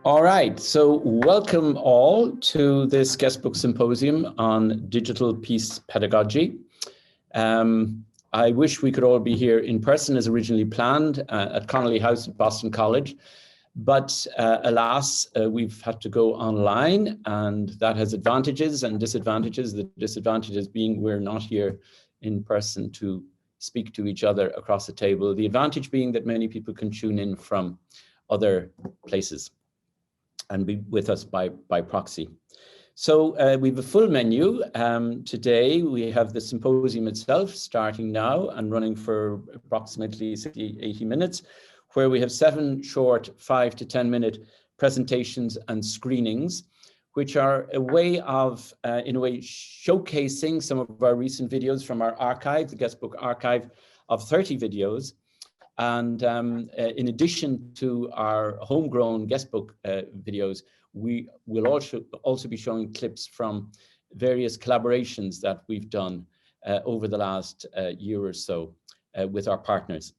All right, so welcome all to this Guestbook Symposium on Digital Peace Pedagogy. I wish we could all be here in person as originally planned at Connolly House at Boston College, but alas, we've had to go online, and that has advantages and disadvantages. The disadvantages being we're not here in person to speak to each other across the table. The advantage being that many people can tune in from other places and be with us by proxy. So we have a full menu. Today we have the symposium itself starting now and running for approximately 80 minutes, where we have 7 short 5 to 10 minute presentations and screenings, which are a way of, in a way, showcasing some of our recent videos from our archive, the Guestbook archive of 30 videos. And in addition to our homegrown Guestbook videos, we will also be showing clips from various collaborations that we've done over the last year or so with our partners.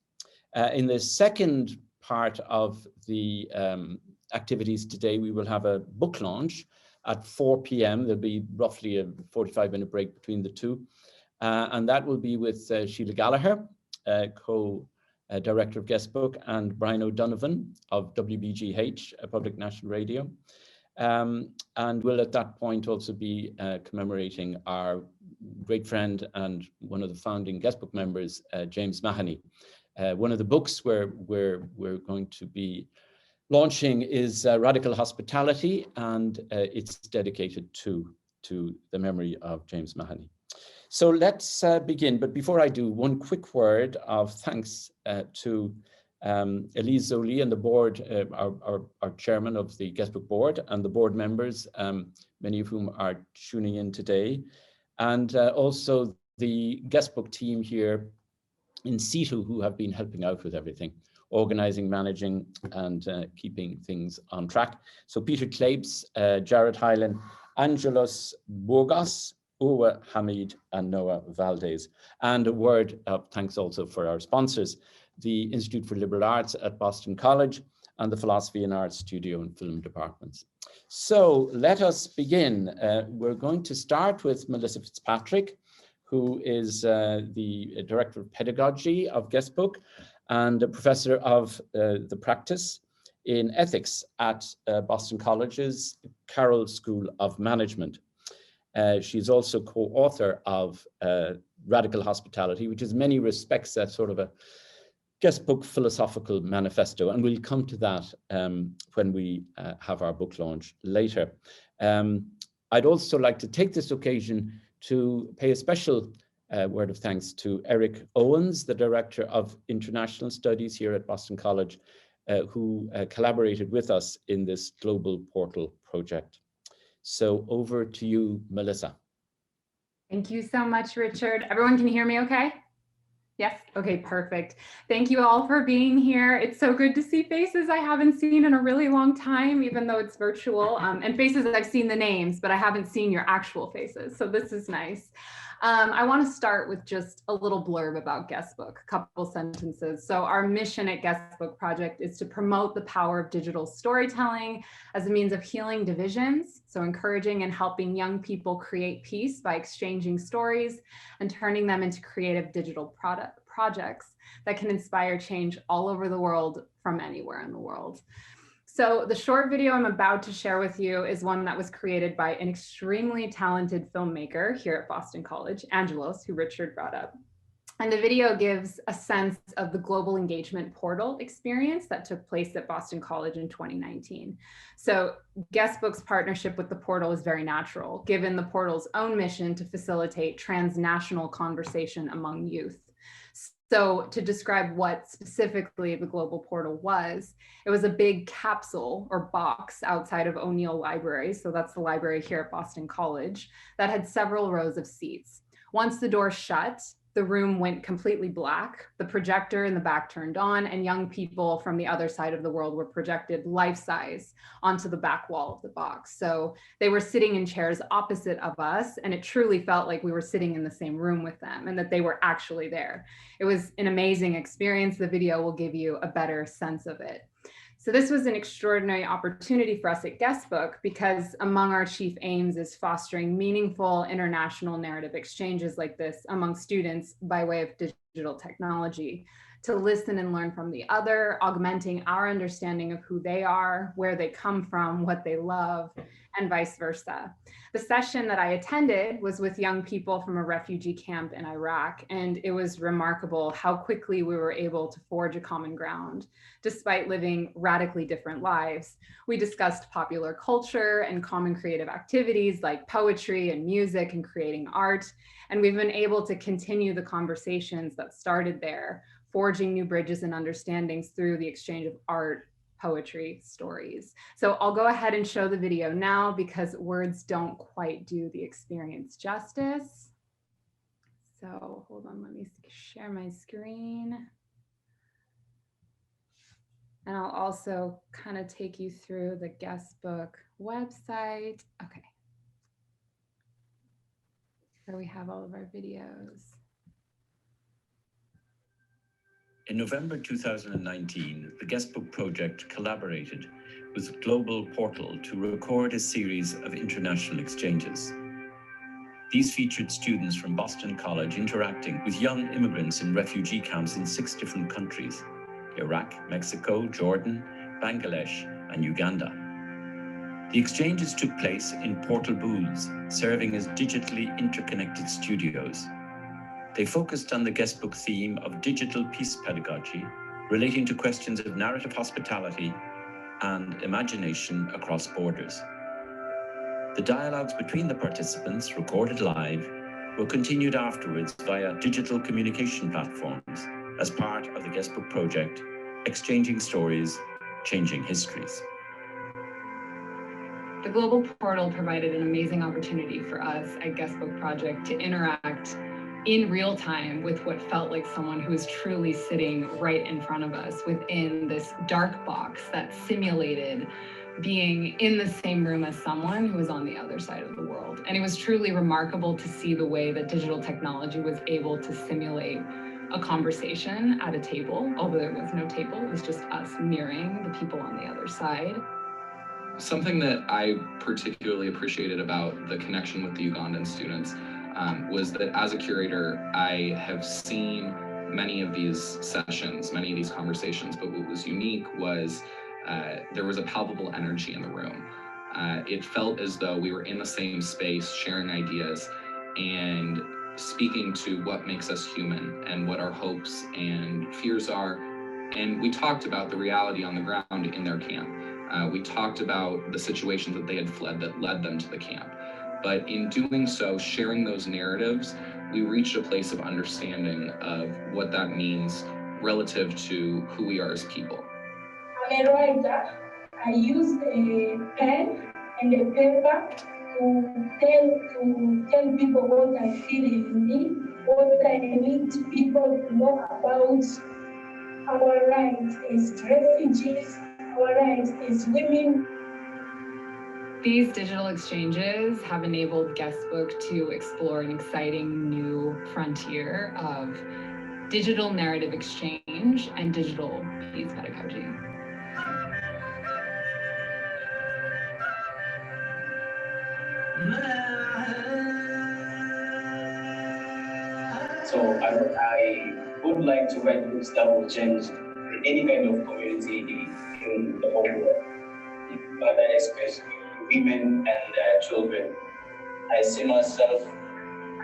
In the second part of the activities today, we will have a book launch at 4 p.m. There'll be roughly a 45-minute break between the two. And that will be with Sheila Gallagher, Director of Guestbook, and Brian O'Donovan of WBGH, Public National Radio. And we'll at that point also be commemorating our great friend and one of the founding Guestbook members, James Mahoney. One of the books we're going to be launching is Radical Hospitality, and it's dedicated to the memory of James Mahoney. So let's begin, but before I do, one quick word of thanks to Elise Zoli and the board, our chairman of the Guestbook board, and the board members, many of whom are tuning in today, and also the Guestbook team here in situ who have been helping out with everything, organizing, managing, and keeping things on track. So Peter Klebs, Jared Hyland, Angelos Burgos, Uwe Hamid, and Noah Valdez. And a word of thanks also for our sponsors, the Institute for Liberal Arts at Boston College and the Philosophy and Arts Studio and Film departments. So let us begin. We're going to start with Melissa Fitzpatrick, who is the Director of Pedagogy of Guestbook and a Professor of the Practice in Ethics at Boston College's Carroll School of Management. She's also co-author of Radical Hospitality, which is in many respects a sort of a Guestbook philosophical manifesto, and we'll come to that when we have our book launch later. I'd also like to take this occasion to pay a special word of thanks to Eric Owens, the Director of International Studies here at Boston College, who collaborated with us in this global portal project. So over to you, Melissa. Thank you so much, Richard. Everyone can hear me okay? Yes? Okay, perfect. Thank you all for being here. It's so good to see faces I haven't seen in a really long time, even though it's virtual, and faces that I've seen the names, but I haven't seen your actual faces. So this is nice. I want to start with just a little blurb about Guestbook, a couple sentences. So our mission at Guestbook Project is to promote the power of digital storytelling as a means of healing divisions. So encouraging and helping young people create peace by exchanging stories and turning them into creative digital projects that can inspire change all over the world from anywhere in the world. So the short video I'm about to share with you is one that was created by an extremely talented filmmaker here at Boston College, Angelos, who Richard brought up. And the video gives a sense of the global engagement portal experience that took place at Boston College in 2019. So Guestbook's partnership with the portal is very natural, given the portal's own mission to facilitate transnational conversation among youth. So to describe what specifically the global portal was, it was a big capsule or box outside of O'Neill Library. So that's the library here at Boston College that had several rows of seats. Once the door shut, the room went completely black. The projector in the back turned on, and young people from the other side of the world were projected life-size onto the back wall of the box. So they were sitting in chairs opposite of us, and it truly felt like we were sitting in the same room with them and that they were actually there. It was an amazing experience. The video will give you a better sense of it. So this was an extraordinary opportunity for us at Guestbook because among our chief aims is fostering meaningful international narrative exchanges like this among students by way of digital technology, to listen and learn from the other, augmenting our understanding of who they are, where they come from, what they love, and vice versa. The session that I attended was with young people from a refugee camp in Iraq, and it was remarkable how quickly we were able to forge a common ground, despite living radically different lives. We discussed popular culture and common creative activities like poetry and music and creating art, and we've been able to continue the conversations that started there, forging new bridges and understandings through the exchange of art, poetry, stories. So I'll go ahead and show the video now because words don't quite do the experience justice. So hold on, let me share my screen. And I'll also kind of take you through the Guestbook website. Okay. Here we have all of our videos. In November 2019, the Guestbook project collaborated with Global Portal to record a series of international exchanges. These featured students from Boston College interacting with young immigrants in refugee camps in 6 different countries: Iraq, Mexico, Jordan, Bangladesh, and Uganda. The exchanges took place in portal booths, serving as digitally interconnected studios. They focused on the Guestbook theme of Digital Peace Pedagogy, relating to questions of narrative hospitality and imagination across borders. The dialogues between the participants, recorded live, were continued afterwards via digital communication platforms as part of the Guestbook project, exchanging stories, changing histories. The Global Portal provided an amazing opportunity for us at Guestbook Project to interact in real time with what felt like someone who was truly sitting right in front of us within this dark box that simulated being in the same room as someone who was on the other side of the world. And it was truly remarkable to see the way that digital technology was able to simulate a conversation at a table, although there was no table, it was just us mirroring the people on the other side. Something that I particularly appreciated about the connection with the Ugandan students was that as a curator, I have seen many of these sessions, many of these conversations, but what was unique was there was a palpable energy in the room. It felt as though we were in the same space, sharing ideas and speaking to what makes us human and what our hopes and fears are. And we talked about the reality on the ground in their camp. We talked about the situations that they had fled that led them to the camp. But in doing so, sharing those narratives, we reached a place of understanding of what that means relative to who we are as people. I'm a writer. I use a pen and a paper to tell people what I feel in me, what I need people to know about our rights as refugees, our rights as women. These digital exchanges have enabled Guestbook to explore an exciting new frontier of digital narrative exchange and digital peace pedagogy. So I would like to write books that will change any kind of community in the whole world, but especially women and children. I see myself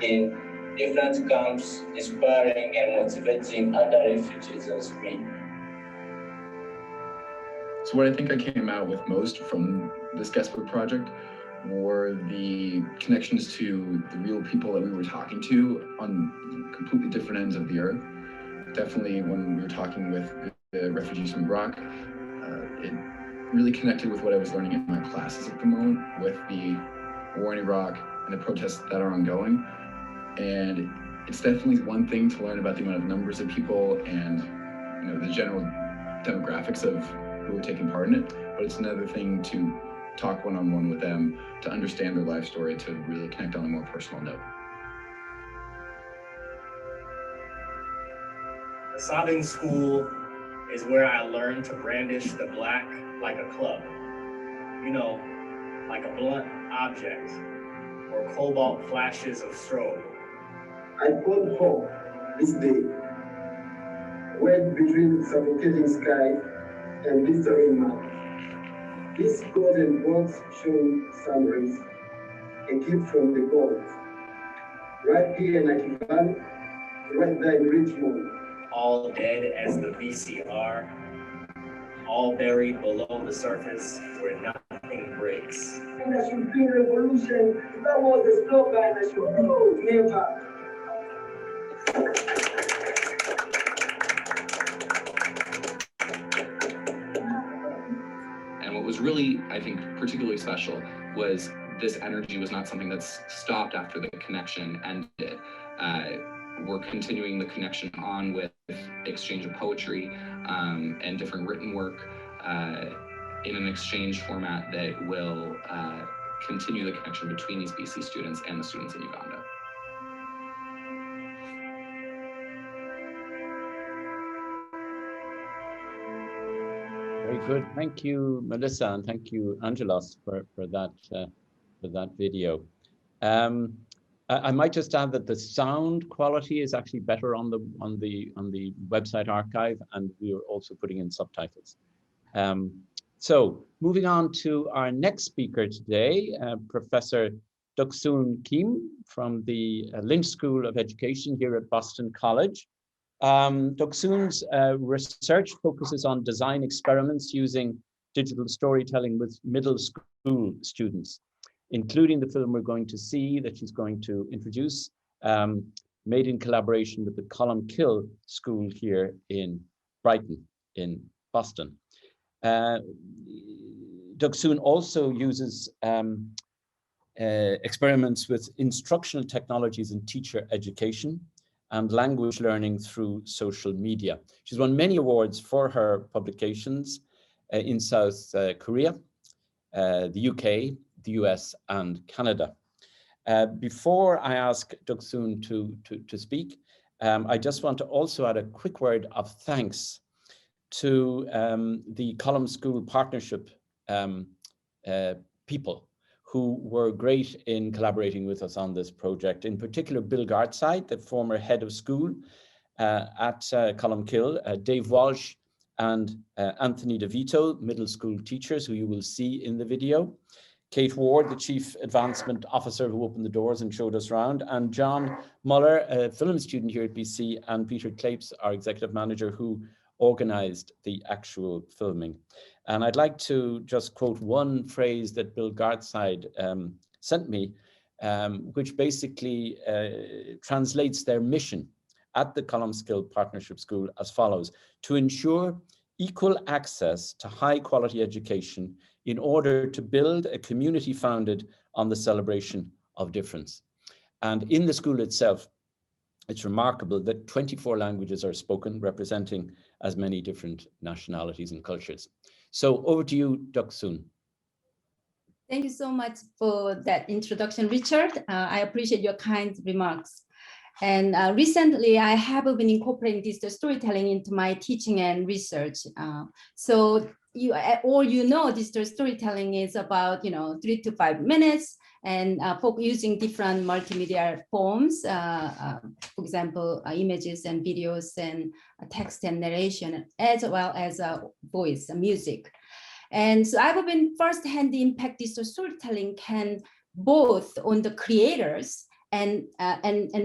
in different camps, inspiring and motivating other refugees as me. So what I think I came out with most from this Guestbook project were the connections to the real people that we were talking to on completely different ends of the earth. Definitely when we were talking with the refugees from Iraq, it really connected with what I was learning in my classes at the moment with the war in Iraq and the protests that are ongoing. And it's definitely one thing to learn about the amount of numbers of people and the general demographics of who are taking part in it, but it's another thing to talk one-on-one with them, to understand their life story, to really connect on a more personal note. Starting school is where I learned to brandish the black like a club. You know, like a blunt object or cobalt flashes of strobe. I called hope this day, wed between suffocating sky and blistering mud. This golden bolt showing some rays, a gift from the gods. Right here in Akivali, right there in Richmond. All dead as the VCR, all buried below the surface where nothing breaks. And there should be revolution. That was the slogan. There should be never. And what was really, I think, particularly special was this energy was not something that's stopped after the connection ended. We're continuing the connection on with exchange of poetry and different written work in an exchange format that will continue the connection between these BC students and the students in Uganda. Very good. Thank you, Melissa, and thank you, Angelos, for that video. I might just add that the sound quality is actually better on the website archive, and we are also putting in subtitles. So moving on to our next speaker today, Professor Deoksoon Kim from the Lynch School of Education here at Boston College. Deoksoon's research focuses on design experiments using digital storytelling with middle school students, including the film we're going to see that she's going to introduce, made in collaboration with the Columkill School here in Brighton, in Boston. Deoksoon also uses experiments with instructional technologies in teacher education and language learning through social media. She's won many awards for her publications in South Korea, the UK, the US, and Canada. Before I ask Deoksoon to speak, I just want to also add a quick word of thanks to the Column School Partnership people who were great in collaborating with us on this project. In particular, Bill Gartside, the former head of school at Columkill, Dave Walsh, and Anthony DeVito, middle school teachers, who you will see in the video. Kate Ward, the Chief Advancement Officer who opened the doors and showed us around, and John Muller, a film student here at BC, and Peter Clapes, our Executive Manager, who organized the actual filming. And I'd like to just quote one phrase that Bill Gartside sent me, which basically translates their mission at the Columkill Partnership School as follows: to ensure equal access to high quality education in order to build a community founded on the celebration of difference. And in the school itself, it's remarkable that 24 languages are spoken, representing as many different nationalities and cultures. So over to you, Deoksoon. Thank you so much for that introduction, Richard. I appreciate your kind remarks. And recently, I have been incorporating digital storytelling into my teaching and research. So you know, digital storytelling is about 3 to 5 minutes, and using different multimedia forms, for example, images and videos and text and narration, as well as voice and music. And so I've been firsthand the impact digital storytelling can both on the creators and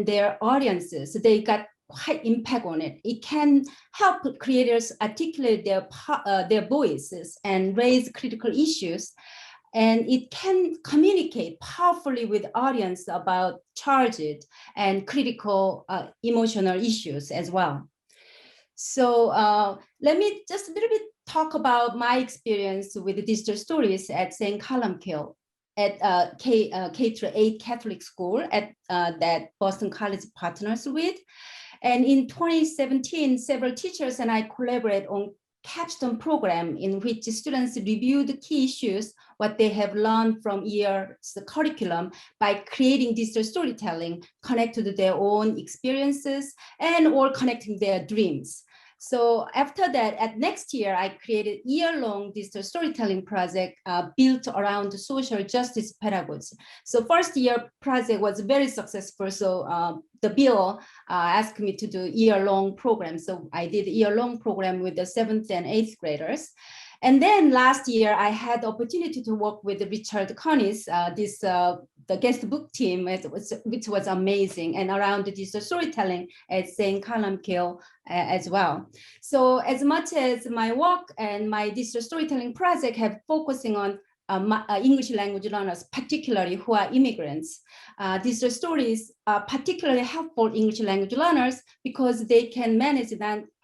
their audiences. So they got quite impact on it. It can help creators articulate their voices and raise critical issues. And it can communicate powerfully with audience about charged and critical emotional issues as well. So let me just a little bit talk about my experience with the digital stories at St. Columkill at K-8 Catholic school at that Boston College partners with. And in 2017, several teachers and I collaborate on capstone program in which students review the key issues, what they have learned from year's curriculum by creating digital storytelling connected to their own experiences and or connecting their dreams. So after that, at next year, I created year-long digital storytelling project built around social justice pedagogy. So first year project was very successful. So the bill asked me to do year-long program. So I did a year-long program with the 7th and 8th graders. And then last year, I had the opportunity to work with Richard Connies, the guest book team, which was amazing, and around the digital storytelling at St. Columbkill as well. So as much as my work and my digital storytelling project have focusing on English language learners, particularly who are immigrants, digital stories are particularly helpful English language learners because they can manage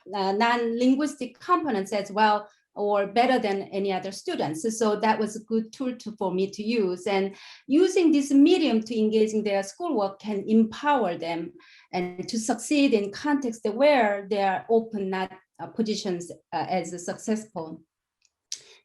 non-linguistic components as well, or better than any other students. So that was a good tool for me to use. And using this medium to engage in their schoolwork can empower them and to succeed in contexts where they are often not positions as successful.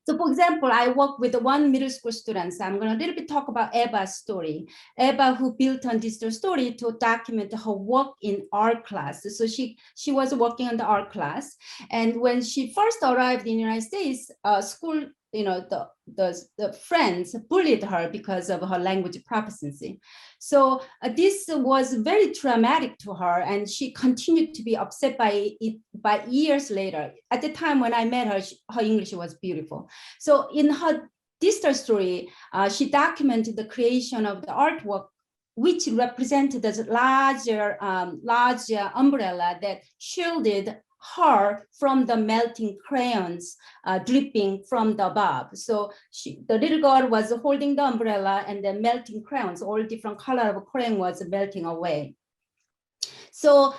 So for example, I work with one middle school student. So I'm going to a little bit talk about Eva's story. Eva, who built on digital story to document her work in art class. So she was working on the art class. And when she first arrived in the United States, school, the friends bullied her because of her language proficiency. So this was very traumatic to her, and she continued to be upset by it by years later. At the time when I met her, her English was beautiful. So in her digital story, she documented the creation of the artwork, which represented a larger umbrella that shielded her from the melting crayons dripping from the above. So the little girl was holding the umbrella, and the melting crayons, all different color of crayon, was melting away. So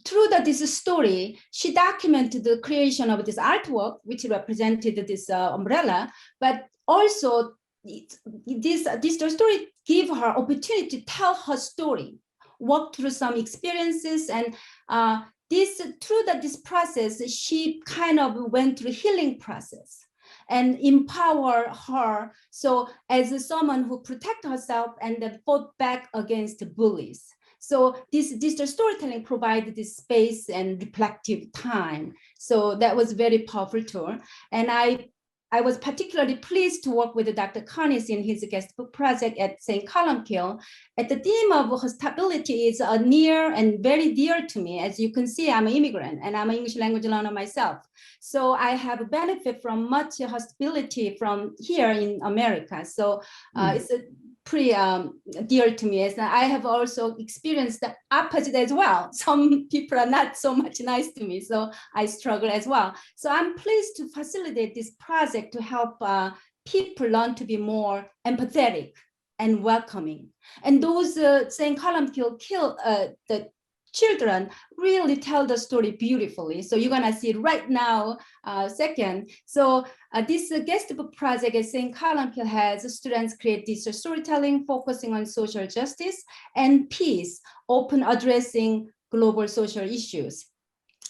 through this story, she documented the creation of this artwork, which represented this umbrella, but also this story gave her opportunity to tell her story, walk through some experiences, and through this process, she kind of went through healing process and empower her. So as someone who protect herself and then fought back against bullies. So this digital storytelling provided this space and reflective time. So that was very powerful tool. And I was particularly pleased to work with Dr. Connies in his guest book project at St. Columbkill. And the theme of hospitality is near and very dear to me. As you can see, I'm an immigrant and I'm an English language learner myself. So I have a benefit from much hospitality from here in America. So it's pretty dear to me. As I have also experienced the opposite as well. Some people are not so much nice to me, so I struggle as well. So I'm pleased to facilitate this project to help people learn to be more empathetic and welcoming. And those St. Columbkill the children really tell the story beautifully. So you're gonna see it right now, second. So this guest book project at St. Columbkill has students create digital storytelling, focusing on social justice and peace, often addressing global social issues.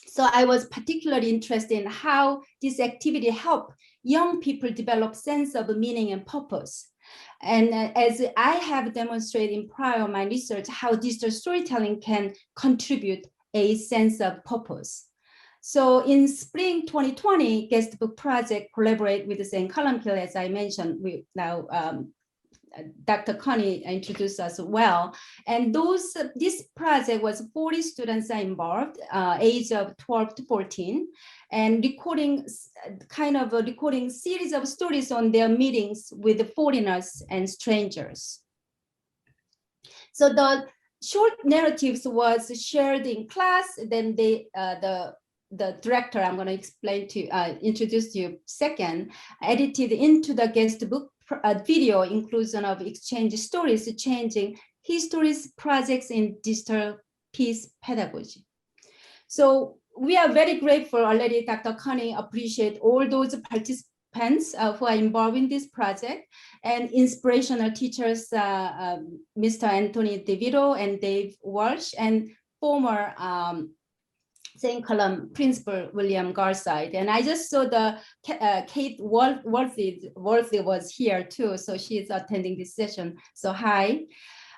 So I was particularly interested in how this activity helped young people develop sense of meaning and purpose. And as I have demonstrated in prior my research, how digital storytelling can contribute a sense of purpose. So in spring 2020, Guestbook Project collaborate with the St. Columbkill, as I mentioned. We now Dr. Connie introduced us well. And this project was 40 students involved, age of 12 to 14, and recording series of stories on their meetings with the foreigners and strangers. So the short narratives was shared in class. Then the director, I'm going to introduce you second, edited into the guestbook video inclusion of exchange stories, changing histories projects in digital peace pedagogy. So we are very grateful already. Dr. Connie appreciate all those participants who are involved in this project, and inspirational teachers, Mr. Anthony DeVito and Dave Walsh, and former St. Column Principal William Garside. And I just saw the Kate Worthy was here too, so she is attending this session. So hi.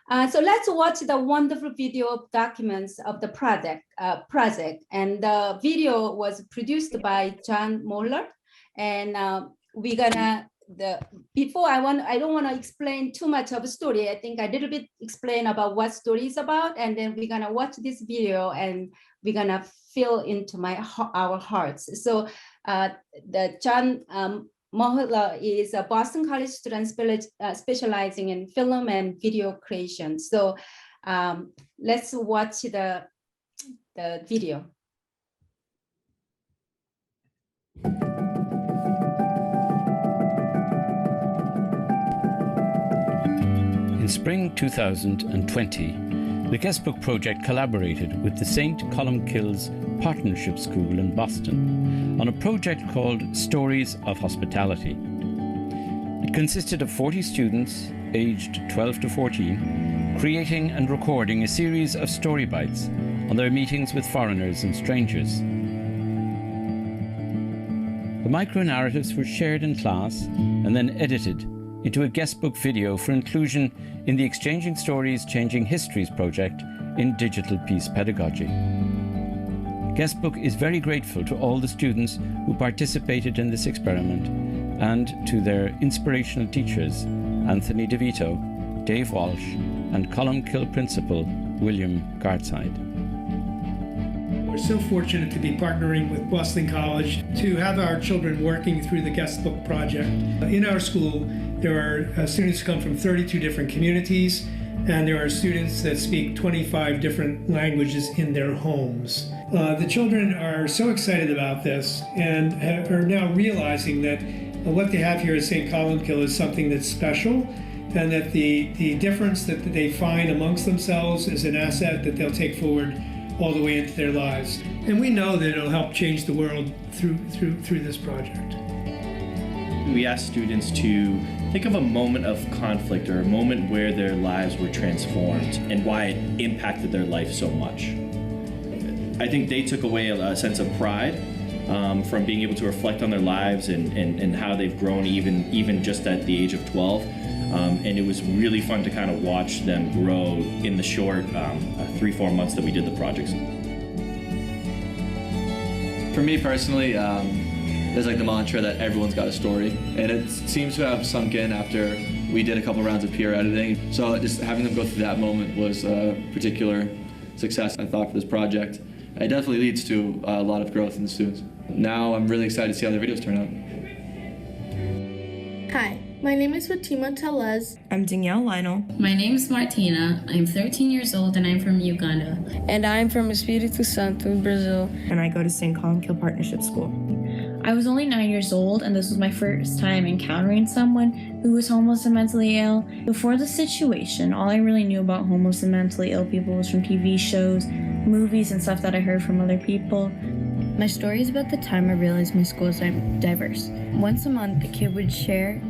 So let's watch the wonderful video documents of the project. And the video was produced by John Moeller. And we're gonna, I don't wanna explain too much of a story. I think I little bit explain about what story is about, and then we're gonna watch this video and we're gonna feel into our hearts. So the John Moeller is a Boston College student specializing in film and video creation. So let's watch the video. In spring 2020, the Guestbook project collaborated with the St. Columkille's Partnership School in Boston on a project called Stories of Hospitality. It consisted of 40 students aged 12 to 14, creating and recording a series of story bites on their meetings with foreigners and strangers. The micro-narratives were shared in class and then edited into a guestbook video for inclusion in the Exchanging Stories, Changing Histories project in Digital Peace Pedagogy. Guestbook is very grateful to all the students who participated in this experiment and to their inspirational teachers, Anthony DeVito, Dave Walsh, and Columkille Principal, William Gartside. We're so fortunate to be partnering with Boston College to have our children working through the Guestbook project. In our school, there are students who come from 32 different communities, and there are students that speak 25 different languages in their homes. The children are so excited about this and are now realizing that what they have here at St. Columkille is something that's special, and that the difference that they find amongst themselves is an asset that they'll take forward all the way into their lives. And we know that it'll help change the world through this project. We asked students to think of a moment of conflict or a moment where their lives were transformed and why it impacted their life so much. I think they took away a sense of pride from being able to reflect on their lives and how they've grown even just at the age of 12. And it was really fun to kind of watch them grow in the short 3-4 months that we did the projects. For me personally, there's like the mantra that everyone's got a story, and it seems to have sunk in after we did a couple rounds of peer editing. So just having them go through that moment was a particular success, I thought, for this project. It definitely leads to a lot of growth in the students. Now I'm really excited to see how their videos turn out. Hi. My name is Fatima Telez. I'm Danielle Lionel. My name is Martina. I'm 13 years old and I'm from Uganda. And I'm from Espírito Santo, Brazil. And I go to St. Columkille Partnership School. I was only 9 years old, and this was my first time encountering someone who was homeless and mentally ill. Before the situation, all I really knew about homeless and mentally ill people was from TV shows, movies, and stuff that I heard from other people. My story is about the time I realized my school is diverse. Once a month, the kid would share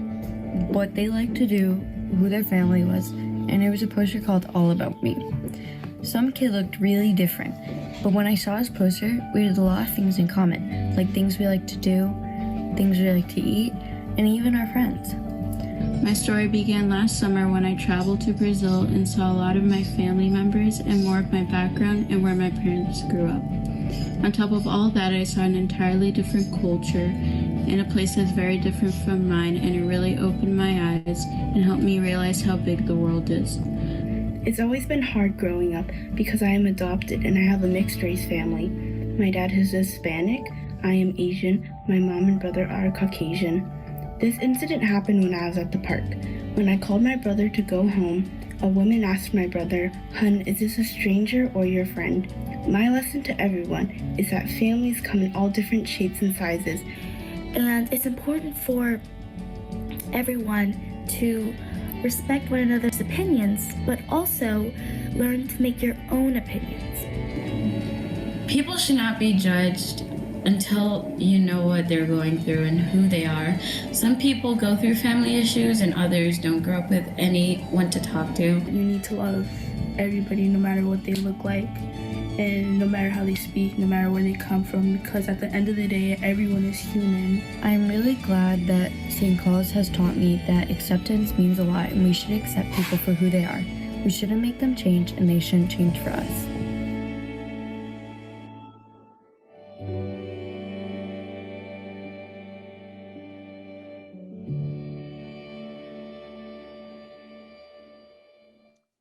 what they liked to do, who their family was, and there was a poster called All About Me. Some kid looked really different, but when I saw his poster, we had a lot of things in common, like things we like to do, things we like to eat, and even our friends. My story began last summer when I traveled to Brazil and saw a lot of my family members and more of my background and where my parents grew up. On top of all that, I saw an entirely different culture in a place that's very different from mine, and it really opened my eyes and helped me realize how big the world is. It's always been hard growing up because I am adopted and I have a mixed race family. My dad is Hispanic, I am Asian, my mom and brother are Caucasian. This incident happened when I was at the park. When I called my brother to go home, a woman asked my brother, "Hun, is this a stranger or your friend?" My lesson to everyone is that families come in all different shapes and sizes, and it's important for everyone to respect one another's opinions, but also learn to make your own opinions. People should not be judged until you know what they're going through and who they are. Some people go through family issues and others don't grow up with anyone to talk to. You need to love everybody no matter what they look like, and no matter how they speak, no matter where they come from, because at the end of the day, everyone is human. I'm really glad that St. Claus has taught me that acceptance means a lot and we should accept people for who they are. We shouldn't make them change, and they shouldn't change for us.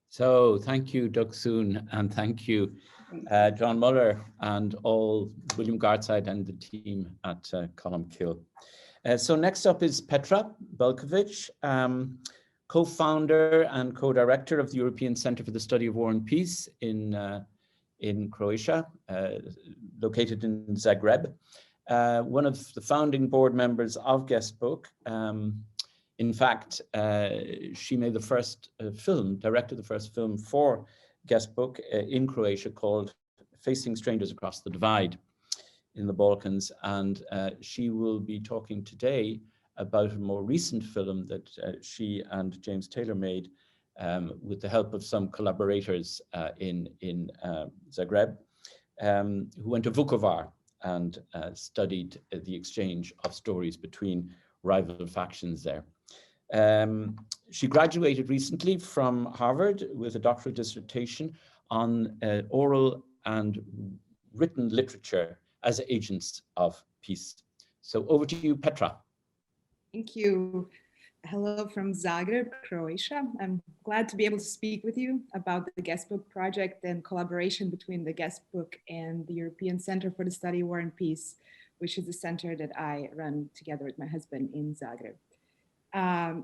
So thank you, Deoksoon, and thank you, John Muller, and all William Gartside and the team at Columkill. So next up is Petra Belkovich, co-founder and co-director of the European Centre for the Study of War and Peace in Croatia, located in Zagreb. One of the founding board members of Guestbook. In fact, she made the first directed the first film for Guestbook in Croatia called Facing Strangers Across the Divide in the Balkans. And she will be talking today about a more recent film that she and James Taylor made with the help of some collaborators in Zagreb, who went to Vukovar and studied the exchange of stories between rival factions there. She graduated recently from Harvard with a doctoral dissertation on oral and written literature as agents of peace. So over to you, Petra. Thank you. Hello from Zagreb, Croatia. I'm glad to be able to speak with you about the Guestbook project and collaboration between the Guestbook and the European Center for the Study of War and Peace, which is a center that I run together with my husband in Zagreb.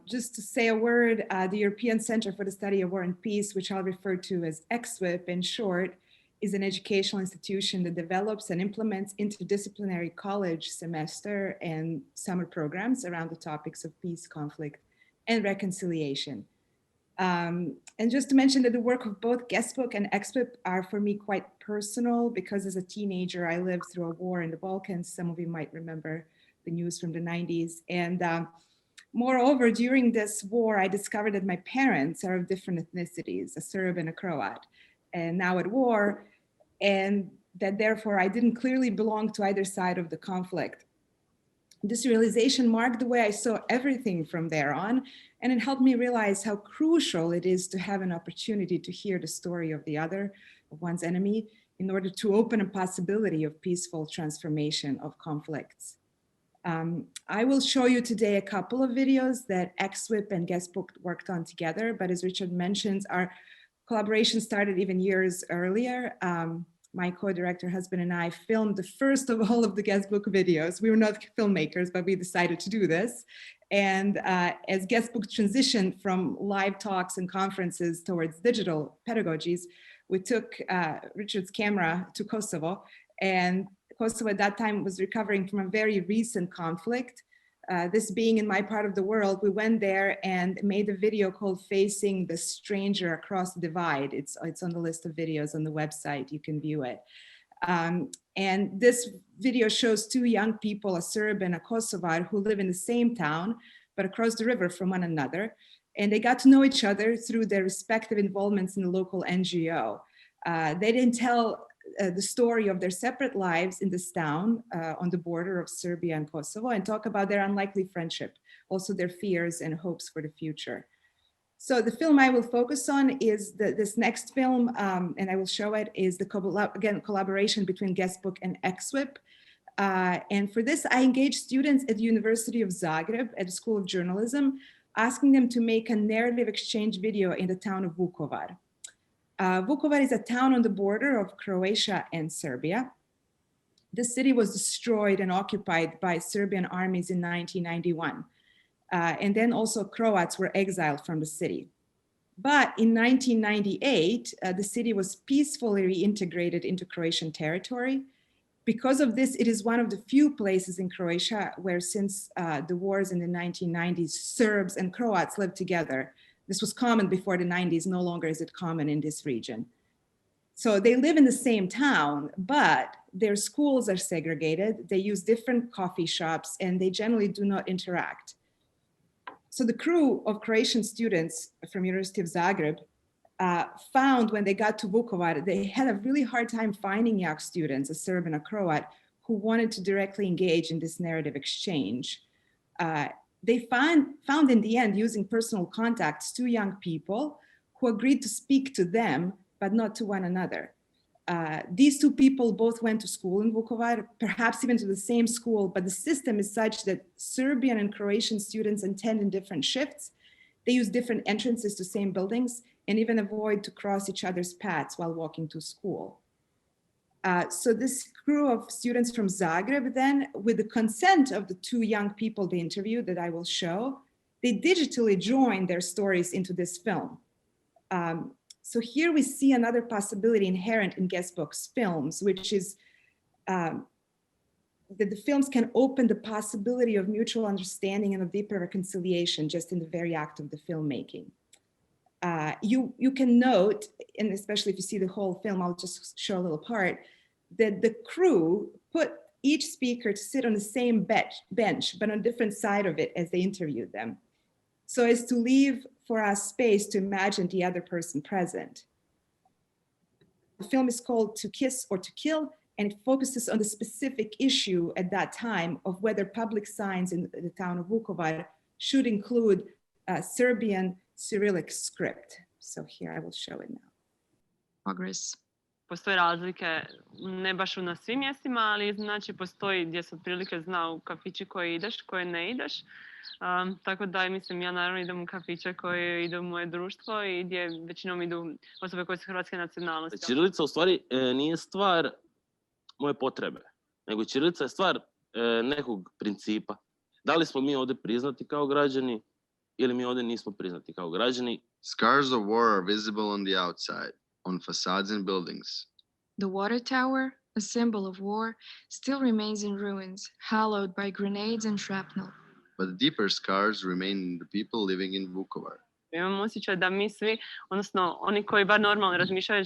Just to say a word, the European Center for the Study of War and Peace, which I'll refer to as EXWIP in short, is an educational institution that develops and implements interdisciplinary college semester and summer programs around the topics of peace, conflict, and reconciliation. And just to mention that the work of both Guestbook and EXWIP are for me quite personal, because as a teenager, I lived through a war in the Balkans. Some of you might remember the news from the 90s. And moreover, during this war, I discovered that my parents are of different ethnicities, a Serb and a Croat, and now at war, and that therefore I didn't clearly belong to either side of the conflict. This realization marked the way I saw everything from there on, and it helped me realize how crucial it is to have an opportunity to hear the story of the other, of one's enemy, in order to open a possibility of peaceful transformation of conflicts. I will show you today a couple of videos that EXWIP and Guestbook worked on together, but as Richard mentions, our collaboration started even years earlier. My co-director husband and I filmed the first of all of the Guestbook videos. We were not filmmakers, but we decided to do this. And as Guestbook transitioned from live talks and conferences towards digital pedagogies, we took Richard's camera to Kosovo, and Kosovo at that time was recovering from a very recent conflict. This being in my part of the world, we went there and made a video called Facing the Stranger Across the Divide. It's on the list of videos on the website, you can view it. And this video shows two young people, a Serb and a Kosovar, who live in the same town, but across the river from one another. And they got to know each other through their respective involvements in the local NGO. They didn't tell the story of their separate lives in this town on the border of Serbia and Kosovo, and talk about their unlikely friendship, also their fears and hopes for the future. So the film I will focus on is this next film, and I will show it, is the collaboration between Guestbook and EXWIP. And for this, I engaged students at the University of Zagreb at the School of Journalism, asking them to make a narrative exchange video in the town of Vukovar. Vukovar is a town on the border of Croatia and Serbia. The city was destroyed and occupied by Serbian armies in 1991. And then also Croats were exiled from the city. But in 1998, the city was peacefully reintegrated into Croatian territory. Because of this, it is one of the few places in Croatia where, since the wars in the 1990s, Serbs and Croats lived together. This was common before the 90s, no longer is it common in this region. So they live in the same town, but their schools are segregated. They use different coffee shops, and they generally do not interact. So the crew of Croatian students from University of Zagreb found, when they got to Vukovar, they had a really hard time finding young students, a Serb and a Croat, who wanted to directly engage in this narrative exchange. They found in the end, using personal contacts, two young people who agreed to speak to them, but not to one another. These two people both went to school in Vukovar, perhaps even to the same school, but the system is such that Serbian and Croatian students attend in different shifts. They use different entrances to same buildings and even avoid to cross each other's paths while walking to school. So this crew of students from Zagreb then, with the consent of the two young people they interviewed that I will show, they digitally joined their stories into this film. So here we see another possibility inherent in Guestbook's films, which is that the films can open the possibility of mutual understanding and of deeper reconciliation just in the very act of the filmmaking. You can note, and especially if you see the whole film, I'll just show a little part, that the crew put each speaker to sit on the same bench, but on a different side of it as they interviewed them, so as to leave for us space to imagine the other person present. The film is called To Kiss or To Kill, and it focuses on the specific issue at that time of whether public signs in the town of Vukovar should include Serbian Cyrillic script. So here I will show it now. Progress. Postoje razlike, ne baš na svim mjestima, ali znači postoji gdje se otprilike zna u kafići koje ideš, koje ne ideš. Tako da mislim, ja naravno idem u kafiće koje ide u moje društvo i gdje većinom idu osobe koje su hrvatske nacionalnosti. Ćirilica u stvari nije stvar moje potrebe, nego ćirilica je stvar nekog principa. Da li smo mi ovdje priznati kao građani ili mi ovdje nismo priznati kao građani. Scars of war are visible on the outside, on facades and buildings. The water tower, a symbol of war, still remains in ruins, hollowed by grenades and shrapnel. But the deeper scars remain in the people living in Vukovar. Imam osjećaj da mi svi, odnosno oni koji bar normalno razmišljaju,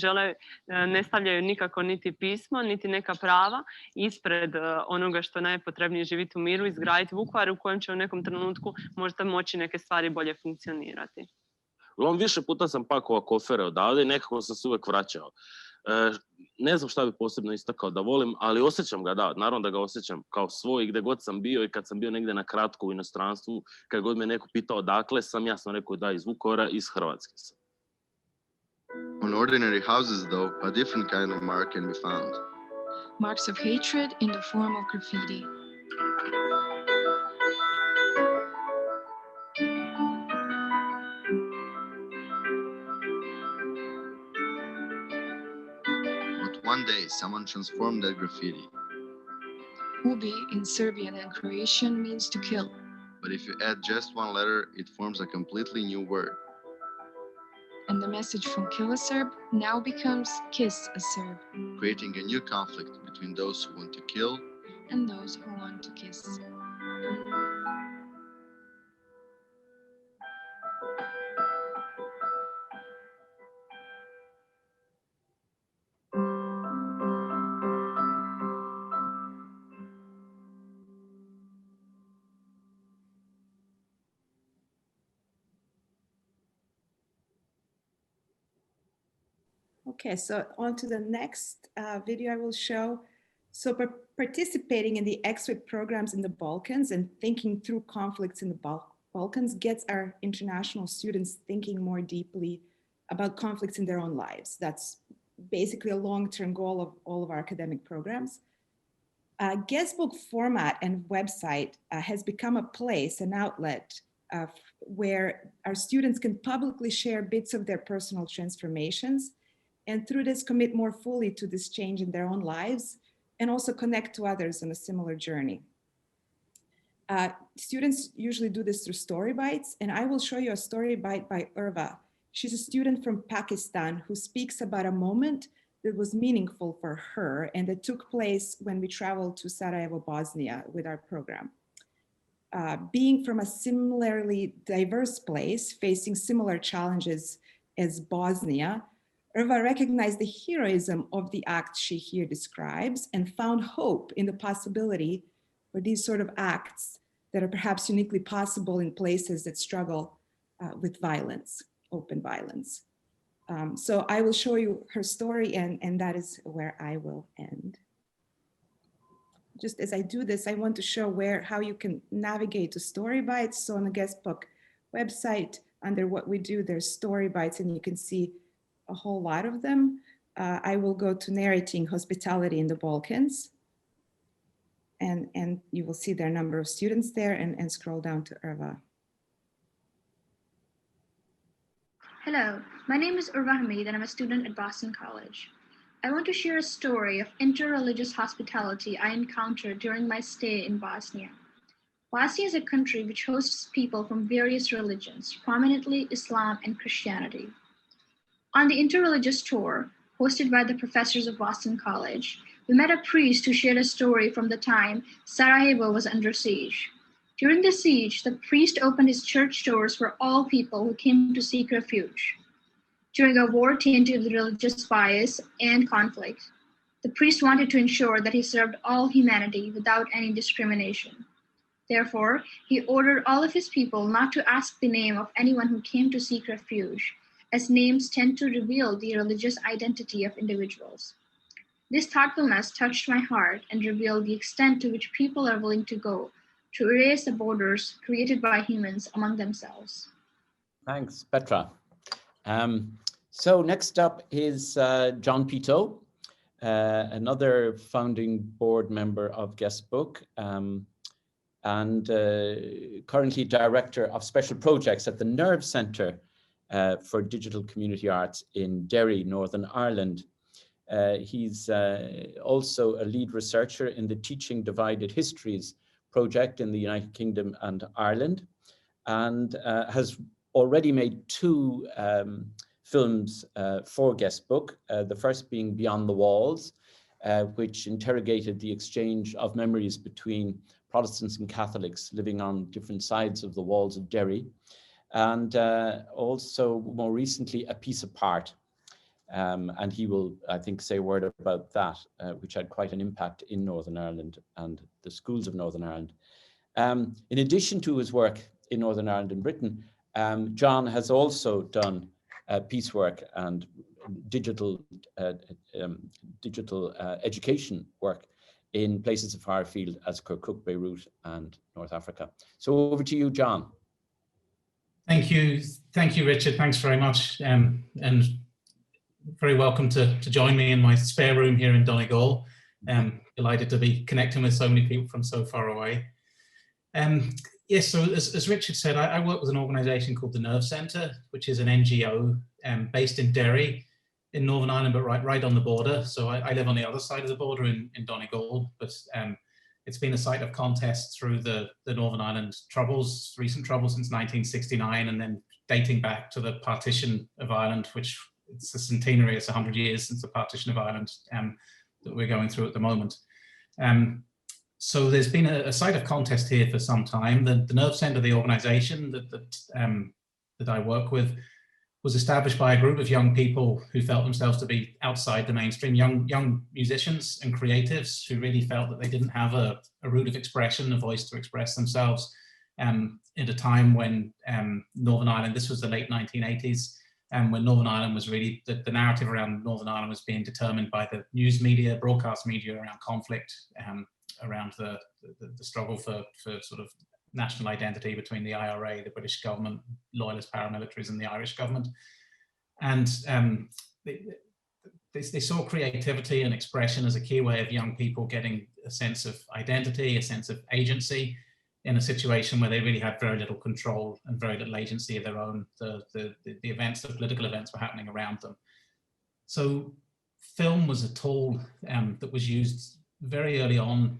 ne stavljaju nikako niti pismo, niti neka prava ispred onoga što je najpotrebnije, živjeti u miru, izgraditi Vukovar u kojem će u nekom trenutku možda moći neke stvari bolje funkcionirati. Uglavnom više puta sam pakovao kofere odavde i nekako sam se uvek vraćao. Ne znam šta bi posebno istakao da volim, ali osjećam ga, da, naravno da ga osjećam kao svoj gde god sam bio i kad sam bio negde na kratko u inostranstvu, kad god me neko pitao odakle sam, ja sam rekao da iz Vukovara, iz Hrvatske sam. On ordinary houses though, a different kind of mark can be found. Marks of hatred in the form of graffiti. One day, someone transformed that graffiti. Ubi in Serbian and Croatian means to kill. But if you add just one letter, it forms a completely new word. And the message from Kill a Serb now becomes Kiss a Serb. Creating a new conflict between those who want to kill and those who want to kiss. Okay, so on to the next video I will show. So participating in the exit programs in the Balkans and thinking through conflicts in the Balkans gets our international students thinking more deeply about conflicts in their own lives. That's basically a long-term goal of all of our academic programs. Guestbook format and website has become a place, an outlet where our students can publicly share bits of their personal transformations, and through this commit more fully to this change in their own lives and also connect to others on a similar journey. Students usually do this through story bites, and I will show you a story bite by Urva. She's a student from Pakistan who speaks about a moment that was meaningful for her and that took place when we traveled to Sarajevo, Bosnia with our program. Being from a similarly diverse place, facing similar challenges as Bosnia, Urva recognized the heroism of the acts she here describes and found hope in the possibility for these sort of acts that are perhaps uniquely possible in places that struggle with violence, open violence. So I will show you her story, and that is where I will end. Just as I do this, I want to show how you can navigate to story bites. So on the Guestbook website, under what we do, there's story bites, and you can see a whole lot of them. I will go to narrating hospitality in the Balkans. And you will see there are a number of students there, and scroll down to Irva. Hello, my name is Irva Hamid and I'm a student at Boston College. I want to share a story of interreligious hospitality I encountered during my stay in Bosnia. Bosnia is a country which hosts people from various religions, prominently Islam and Christianity. On the interreligious tour, hosted by the professors of Boston College, we met a priest who shared a story from the time Sarajevo was under siege. During the siege, the priest opened his church doors for all people who came to seek refuge. During a war tainted with religious bias and conflict, the priest wanted to ensure that he served all humanity without any discrimination. Therefore, he ordered all of his people not to ask the name of anyone who came to seek refuge, as names tend to reveal the religious identity of individuals. This thoughtfulness touched my heart and revealed the extent to which people are willing to go to erase the borders created by humans among themselves. Thanks, Petra. So next up is John Peto, another founding board member of Guestbook, and currently director of special projects at the Nerve Centre for Digital Community Arts in Derry, Northern Ireland. He's also a lead researcher in the Teaching Divided Histories project in the United Kingdom and Ireland, and has already made 2 films for Guestbook, the first being Beyond the Walls, which interrogated the exchange of memories between Protestants and Catholics living on different sides of the walls of Derry, and also more recently A Piece Apart. And he will, I think, say a word about that, which had quite an impact in Northern Ireland and the schools of Northern Ireland. In addition to his work in Northern Ireland and Britain, John has also done piecework and digital education work in places of higher field as Kirkuk, Beirut, and North Africa. So over to you, John. Thank you, Richard. Thanks very much, and very welcome to join me in my spare room here in Donegal. Delighted to be connecting with so many people from so far away. Yes, so as Richard said, I work with an organisation called the Nerve Centre, which is an NGO based in Derry, in Northern Ireland, but right on the border. So I live on the other side of the border in Donegal, but it's been a site of contest through the Northern Ireland Troubles, recent troubles since 1969, and then dating back to the partition of Ireland, which it's a centenary, it's 100 years since the partition of Ireland that we're going through at the moment. So there's been a site of contest here for some time. The Nerve Centre, the organisation that I work with, was established by a group of young people who felt themselves to be outside the mainstream, young musicians and creatives who really felt that they didn't have a route of expression, a voice to express themselves at a time when Northern Ireland, this was the late 1980s, when Northern Ireland was really, the narrative around Northern Ireland was being determined by the news media, broadcast media around conflict, around the struggle for sort of national identity between the IRA, the British government, loyalist paramilitaries, and the Irish government. And they saw creativity and expression as a key way of young people getting a sense of identity, a sense of agency in a situation where they really had very little control and very little agency of their own. The events, the political events were happening around them. So film was a tool that was used very early on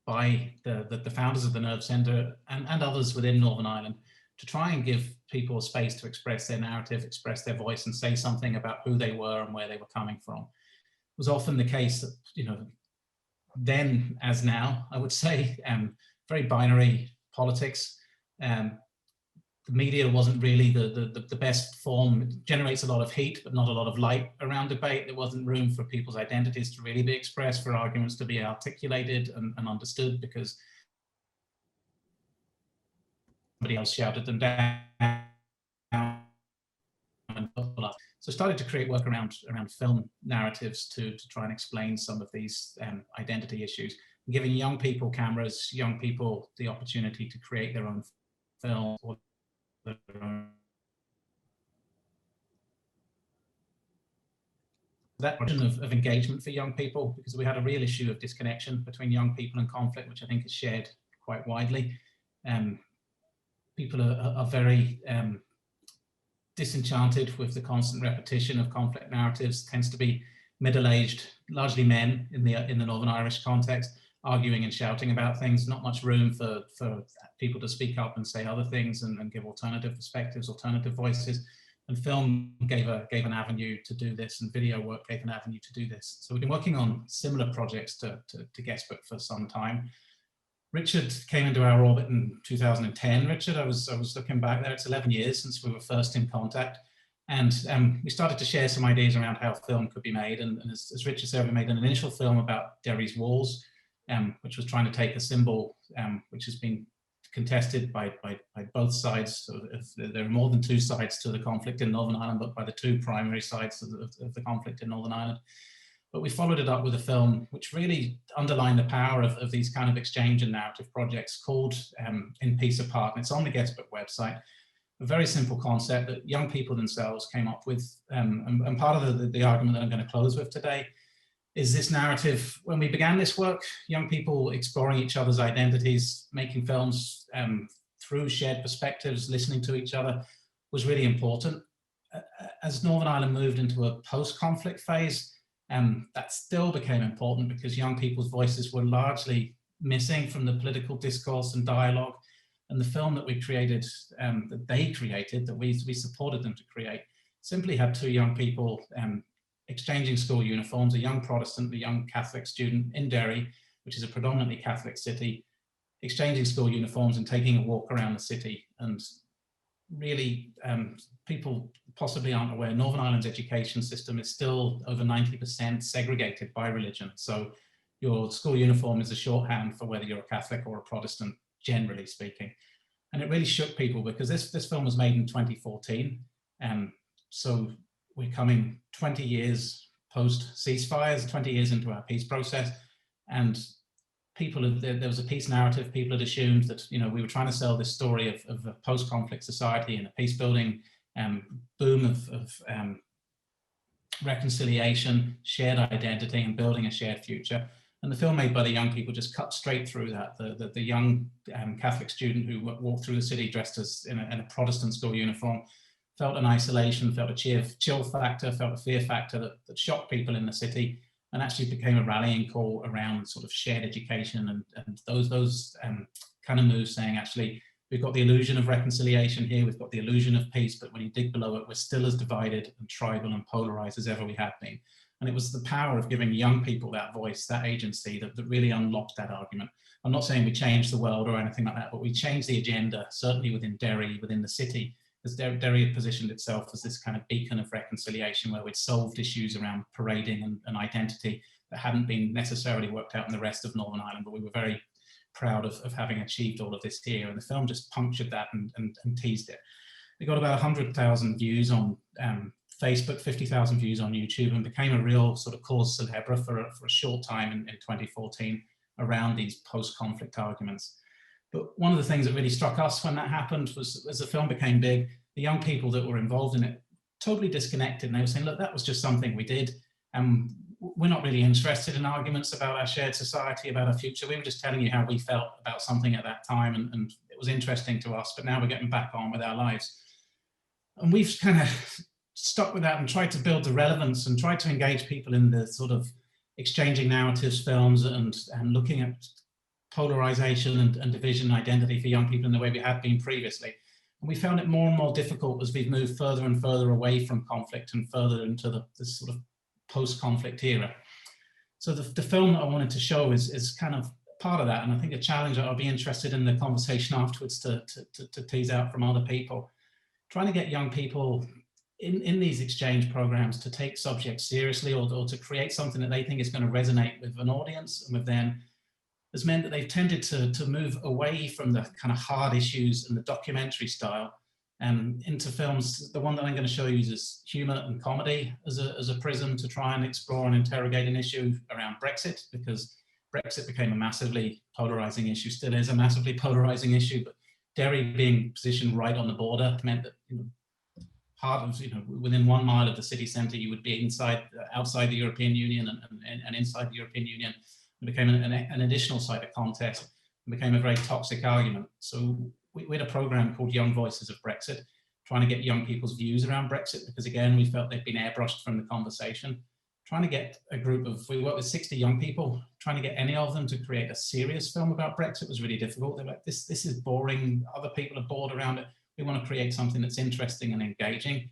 by the founders of the Nerve Centre and others within Northern Ireland to try and give people a space to express their narrative, express their voice, and say something about who they were and where they were coming from. It was often the case that, you know, then as now, I would say, very binary politics. The media wasn't really the best form. It generates a lot of heat, but not a lot of light around debate. There wasn't room for people's identities to really be expressed, for arguments to be articulated and understood, because somebody else shouted them down. So started to create work around film narratives to try and explain some of these identity issues, giving young people cameras, young people the opportunity to create their own film or their own that of engagement for young people, because we had a real issue of disconnection between young people and conflict, which I think is shared quite widely. People are very disenchanted with the constant repetition of conflict narratives. Tends to be middle-aged, largely men in the Northern Irish context, arguing and shouting about things. Not much room for people to speak up and say other things and give alternative perspectives, alternative voices. And film gave an avenue to do this, and video work gave an avenue to do this. So we've been working on similar projects to Guestbook for some time. Richard came into our orbit in 2010. Richard, I was looking back there, it's 11 years since we were first in contact. And we started to share some ideas around how film could be made. And as Richard said, we made an initial film about Derry's walls, which was trying to take a symbol which has been contested by both sides. So there are more than two sides to the conflict in Northern Ireland, but by the two primary sides of the conflict in Northern Ireland. But we followed it up with a film which really underlined the power of these kind of exchange and narrative projects called In Peace Apart. And it's on the Guestbook website. A very simple concept that young people themselves came up with. And part of the argument that I'm going to close with today is this narrative. When we began this work, young people exploring each other's identities, making films through shared perspectives, listening to each other was really important. As Northern Ireland moved into a post-conflict phase, that still became important because young people's voices were largely missing from the political discourse and dialogue. And the film that we created, that they created, that we supported them to create, simply had two young people exchanging school uniforms, a young Protestant, a young Catholic student in Derry, which is a predominantly Catholic city, exchanging school uniforms and taking a walk around the city. And really, people possibly aren't aware, Northern Ireland's education system is still over 90% segregated by religion. So your school uniform is a shorthand for whether you're a Catholic or a Protestant, generally speaking. And it really shook people because this film was made in 2014. So we're coming 20 years post ceasefires, 20 years into our peace process. And there was a peace narrative. People had assumed that, we were trying to sell this story of a post-conflict society and a peace building boom of reconciliation, shared identity, and building a shared future. And the film made by the young people just cut straight through that. The young Catholic student who walked through the city dressed as in a Protestant school uniform felt an isolation, felt a chill factor, felt a fear factor that shocked people in the city, and actually became a rallying call around sort of shared education and those kind of moves, saying actually we've got the illusion of reconciliation here, we've got the illusion of peace, but when you dig below it, we're still as divided and tribal and polarized as ever we have been. And it was the power of giving young people that voice, that agency, that really unlocked that argument. I'm not saying we changed the world or anything like that, but we changed the agenda, certainly within Derry, within the city, as Derry had positioned itself as this kind of beacon of reconciliation where we'd solved issues around parading and identity that hadn't been necessarily worked out in the rest of Northern Ireland, but we were very proud of having achieved all of this here. And the film just punctured that and teased it. We got about 100,000 views on Facebook, 50,000 views on YouTube, and became a real sort of cause célèbre for a short time in 2014 around these post-conflict arguments. But one of the things that really struck us when that happened was, as the film became big, the young people that were involved in it totally disconnected, and they were saying, look, that was just something we did. We're not really interested in arguments about our shared society, about our future. We were just telling you how we felt about something at that time, and it was interesting to us, but now we're getting back on with our lives. And we've kind of stuck with that and tried to build the relevance and tried to engage people in the sort of exchanging narratives films and looking at polarization and division and identity for young people in the way we had been previously. And we found it more and more difficult as we've moved further and further away from conflict and further into this sort of post-conflict era. So the film that I wanted to show is kind of part of that, and I think a challenge that I'll be interested in the conversation afterwards to tease out from other people. Trying to get young people in these exchange programs to take subjects seriously or to create something that they think is going to resonate with an audience and with them has meant that they've tended to move away from the kind of hard issues and the documentary style into films. The one that I'm going to show you is humor and comedy as a prism to try and explore and interrogate an issue around Brexit, because Brexit became a massively polarizing issue, still is a massively polarizing issue, but Derry being positioned right on the border meant that part of, within 1 mile of the city centre, you would be outside the European Union and inside the European Union. It became an additional site of contest and became a very toxic argument. So we had a programme called Young Voices of Brexit, trying to get young people's views around Brexit, because again, we felt they'd been airbrushed from the conversation. Trying to get a group of, we worked with 60 young people, trying to get any of them to create a serious film about Brexit was really difficult. They're like, this is boring, other people are bored around it. We want to create something that's interesting and engaging.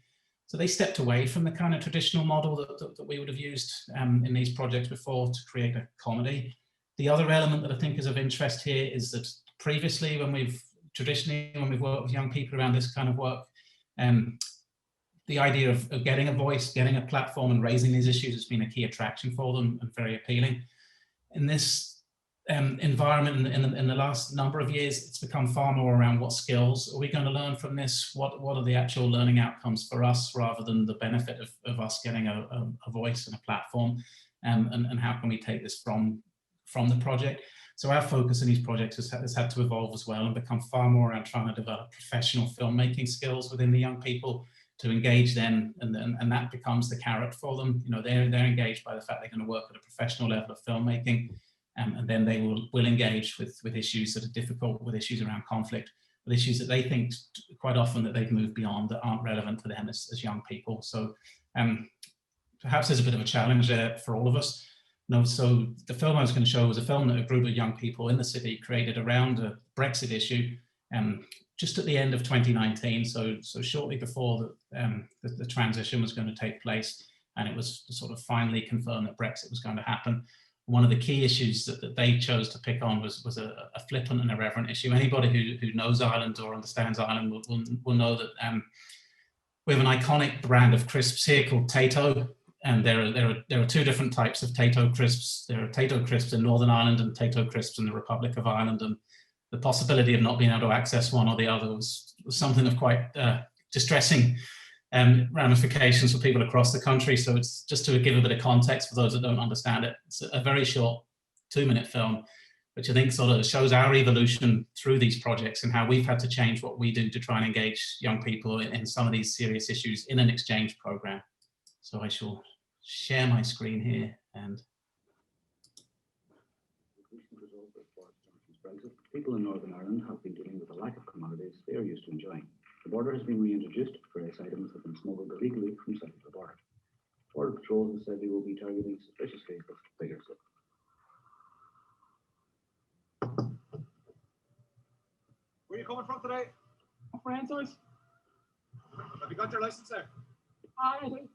So they stepped away from the kind of traditional model that we would have used in these projects before to create a comedy. The other element that I think is of interest here is that previously, traditionally when we've worked with young people around this kind of work, the idea of getting a voice, getting a platform and raising these issues has been a key attraction for them and very appealing. In this environment in the last number of years, it's become far more around what skills are we going to learn from this? What are the actual learning outcomes for us, rather than the benefit of us getting a voice and a platform, and how can we take this from the project? So our focus in these projects has had to evolve as well and become far more around trying to develop professional filmmaking skills within the young people, to engage them, and that becomes the carrot for them. They're engaged by the fact they're going to work at a professional level of filmmaking, and then they will engage with issues that are difficult, with issues around conflict, with issues that they think quite often that they've moved beyond, that aren't relevant to them as young people. So perhaps there's a bit of a challenge there for all of us. So the film I was going to show was a film that a group of young people in the city created around a Brexit issue, just at the end of 2019, so shortly before the transition was going to take place, and it was sort of finally confirmed that Brexit was going to happen. One of the key issues that they chose to pick on was a flippant and irreverent issue. Anybody who knows Ireland or understands Ireland will know that we have an iconic brand of crisps here called Peto, and there are 2 different types of Peto crisps. There are Peto crisps in Northern Ireland and Peto crisps in the Republic of Ireland, and the possibility of not being able to access one or the other was something of quite distressing ramifications for people across the country. So it's just to give a bit of context for those that don't understand it. It's a very short 2-minute film, which I think sort of shows our evolution through these projects and how we've had to change what we do to try and engage young people in some of these serious issues in an exchange program. So I shall share my screen here and people in Northern Ireland have been dealing with a lack of commodities they are used to enjoying. The border has been reintroduced. Various items have been smuggled illegally from south of the border. Border patrols have said they will be targeting suspicious vehicles vigorously. Where are you coming from today? I'm from Ensois. Have you got your license there? I do.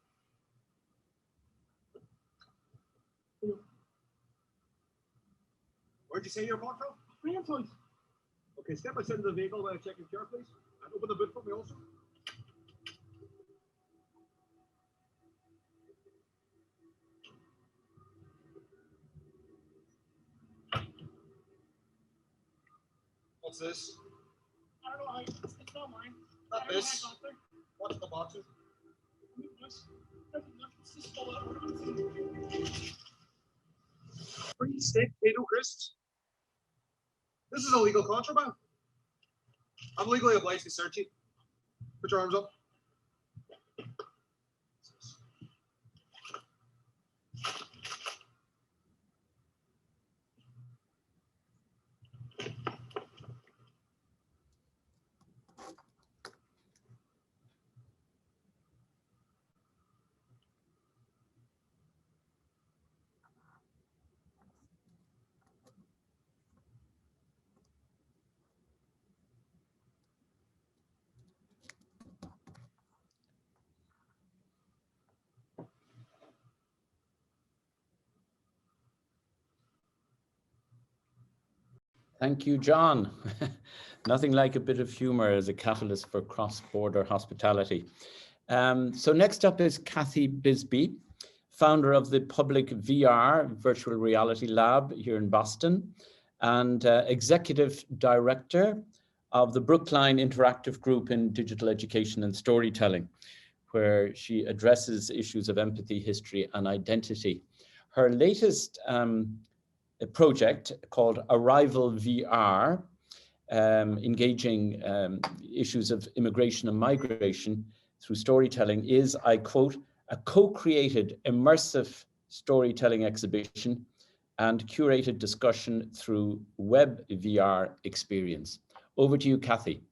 Where'd you say you're coming from? Ensois. Okay, step outside of the vehicle while I check your car, please. And open the boot for me also. What's this? I don't know. It's not mine. Not this. What's the boxes? Free steak Peto crisps. This is illegal contraband. I'm legally obliged to search you. Put your arms up. Thank you, John. Nothing like a bit of humor as a catalyst for cross-border hospitality. So next up is Kathy Bisbee, founder of the Public VR Virtual Reality Lab here in Boston, and executive director of the Brookline Interactive Group in Digital Education and Storytelling, where she addresses issues of empathy, history, and identity. Her latest a project called Arrival VR, engaging issues of immigration and migration, through storytelling is, I quote, a co-created immersive storytelling exhibition and curated discussion through web VR experience. Over to you, Kathy.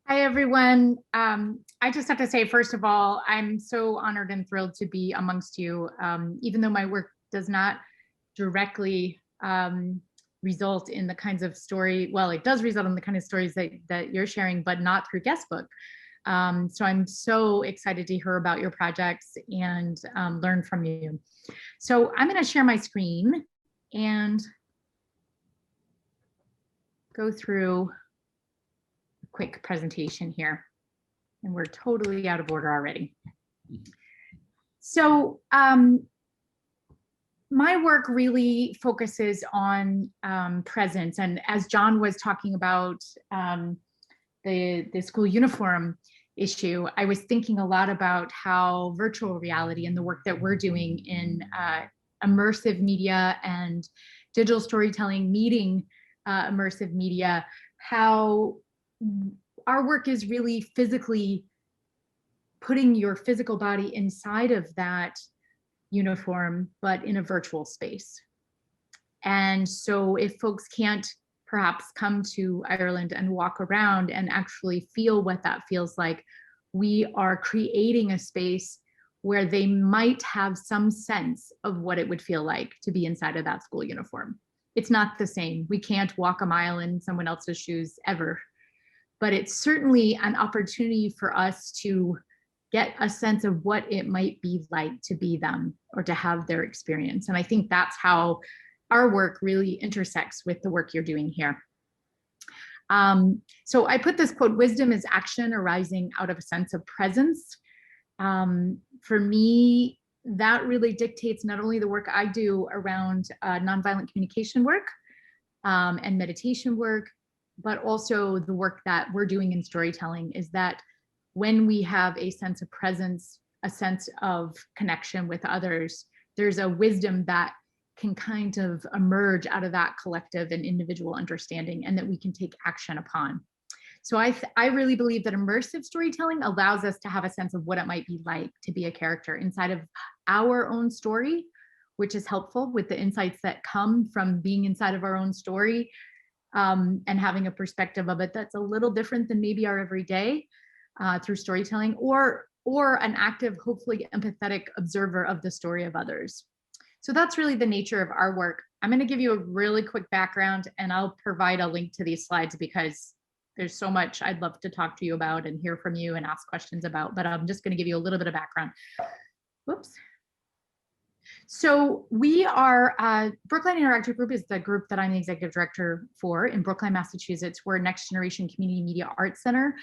Hi, everyone. I just have to say, first of all, I'm so honored and thrilled to be amongst you. Even though my work does not directly result in the kinds of story, well, it does result in the kind of stories that you're sharing, but not through Guestbook. So I'm so excited to hear about your projects and learn from you. So I'm going to share my screen and go through a quick presentation here. And we're totally out of order already. So my work really focuses on presence. And as John was talking about the school uniform issue, I was thinking a lot about how virtual reality and the work that we're doing in immersive media and digital storytelling meeting immersive media, how our work is really physically putting your physical body inside of that uniform, but in a virtual space. And so if folks can't perhaps come to Ireland and walk around and actually feel what that feels like, we are creating a space where they might have some sense of what it would feel like to be inside of that school uniform. It's not the same. We can't walk a mile in someone else's shoes ever, but it's certainly an opportunity for us to get a sense of what it might be like to be them or to have their experience. And I think that's how our work really intersects with the work you're doing here. So I put this quote, "Wisdom is action arising out of a sense of presence." For me, that really dictates not only the work I do around nonviolent communication work and meditation work, but also the work that we're doing in storytelling, is that when we have a sense of presence, a sense of connection with others, there's a wisdom that can kind of emerge out of that collective and individual understanding, and that we can take action upon. So I really believe that immersive storytelling allows us to have a sense of what it might be like to be a character inside of our own story, which is helpful with the insights that come from being inside of our own story and having a perspective of it that's a little different than maybe our everyday through storytelling, or an active, hopefully empathetic observer of the story of others. So that's really the nature of our work. I'm going to give you a really quick background, and I'll provide a link to these slides because there's so much I'd love to talk to you about and hear from you and ask questions about, but I'm just going to give you a little bit of background. Whoops. So we are, Brookline Interactive Group is the group that I'm the executive director for in Brookline, Massachusetts. We're a next generation community media arts center.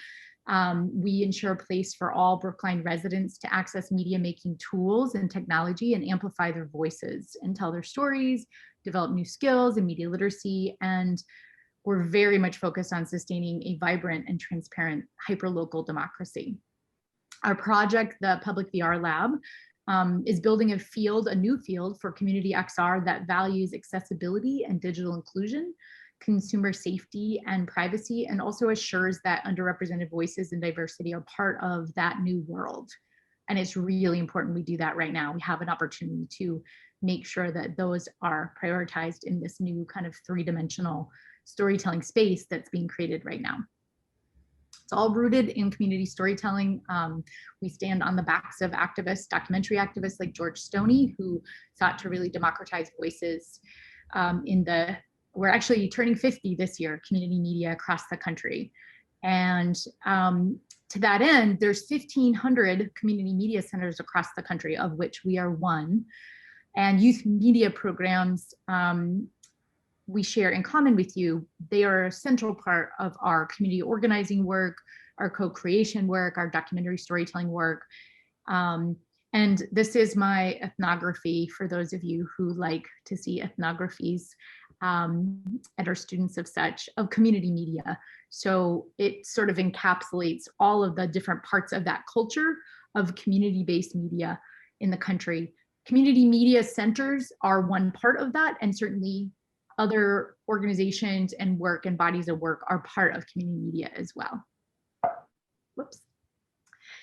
We ensure a place for all Brookline residents to access media making tools and technology and amplify their voices and tell their stories, develop new skills in media literacy, and we're very much focused on sustaining a vibrant and transparent hyperlocal democracy. Our project, the Public VR Lab, is building a new field for community XR that values accessibility and digital inclusion, consumer safety and privacy, and also assures that underrepresented voices and diversity are part of that new world. And it's really important we do that right now. We have an opportunity to make sure that those are prioritized in this new kind of three-dimensional storytelling space that's being created right now. It's all rooted in community storytelling. We stand on the backs of activists, documentary activists like George Stoney, who sought to really democratize voices we're actually turning 50 this year, community media across the country. And to that end, there's 1,500 community media centers across the country, of which we are one. And youth media programs we share in common with you. They are a central part of our community organizing work, our co-creation work, our documentary storytelling work. And this is my ethnography for those of you who like to see ethnographies and are students of such, of community media. So it sort of encapsulates all of the different parts of that culture of community-based media in the country. Community media centers are one part of that, and certainly other organizations and work and bodies of work are part of community media as well. Whoops.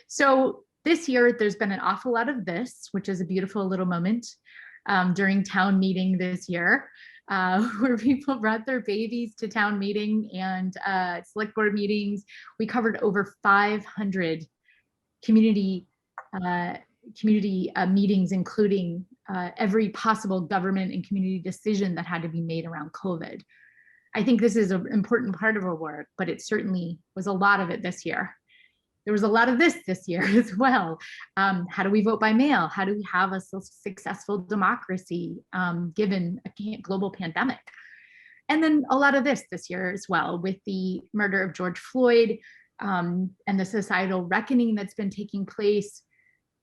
So this year, there's been an awful lot of this, which is a beautiful little moment during town meeting this year, where people brought their babies to town meeting and select board meetings. We covered over 500 community meetings, including every possible government and community decision that had to be made around COVID. I think this is an important part of our work, but it certainly was a lot of it this year. There was a lot of this year as well. How do we vote by mail? How do we have a successful democracy given a global pandemic? And then a lot of this year as well, with the murder of George Floyd and the societal reckoning that's been taking place.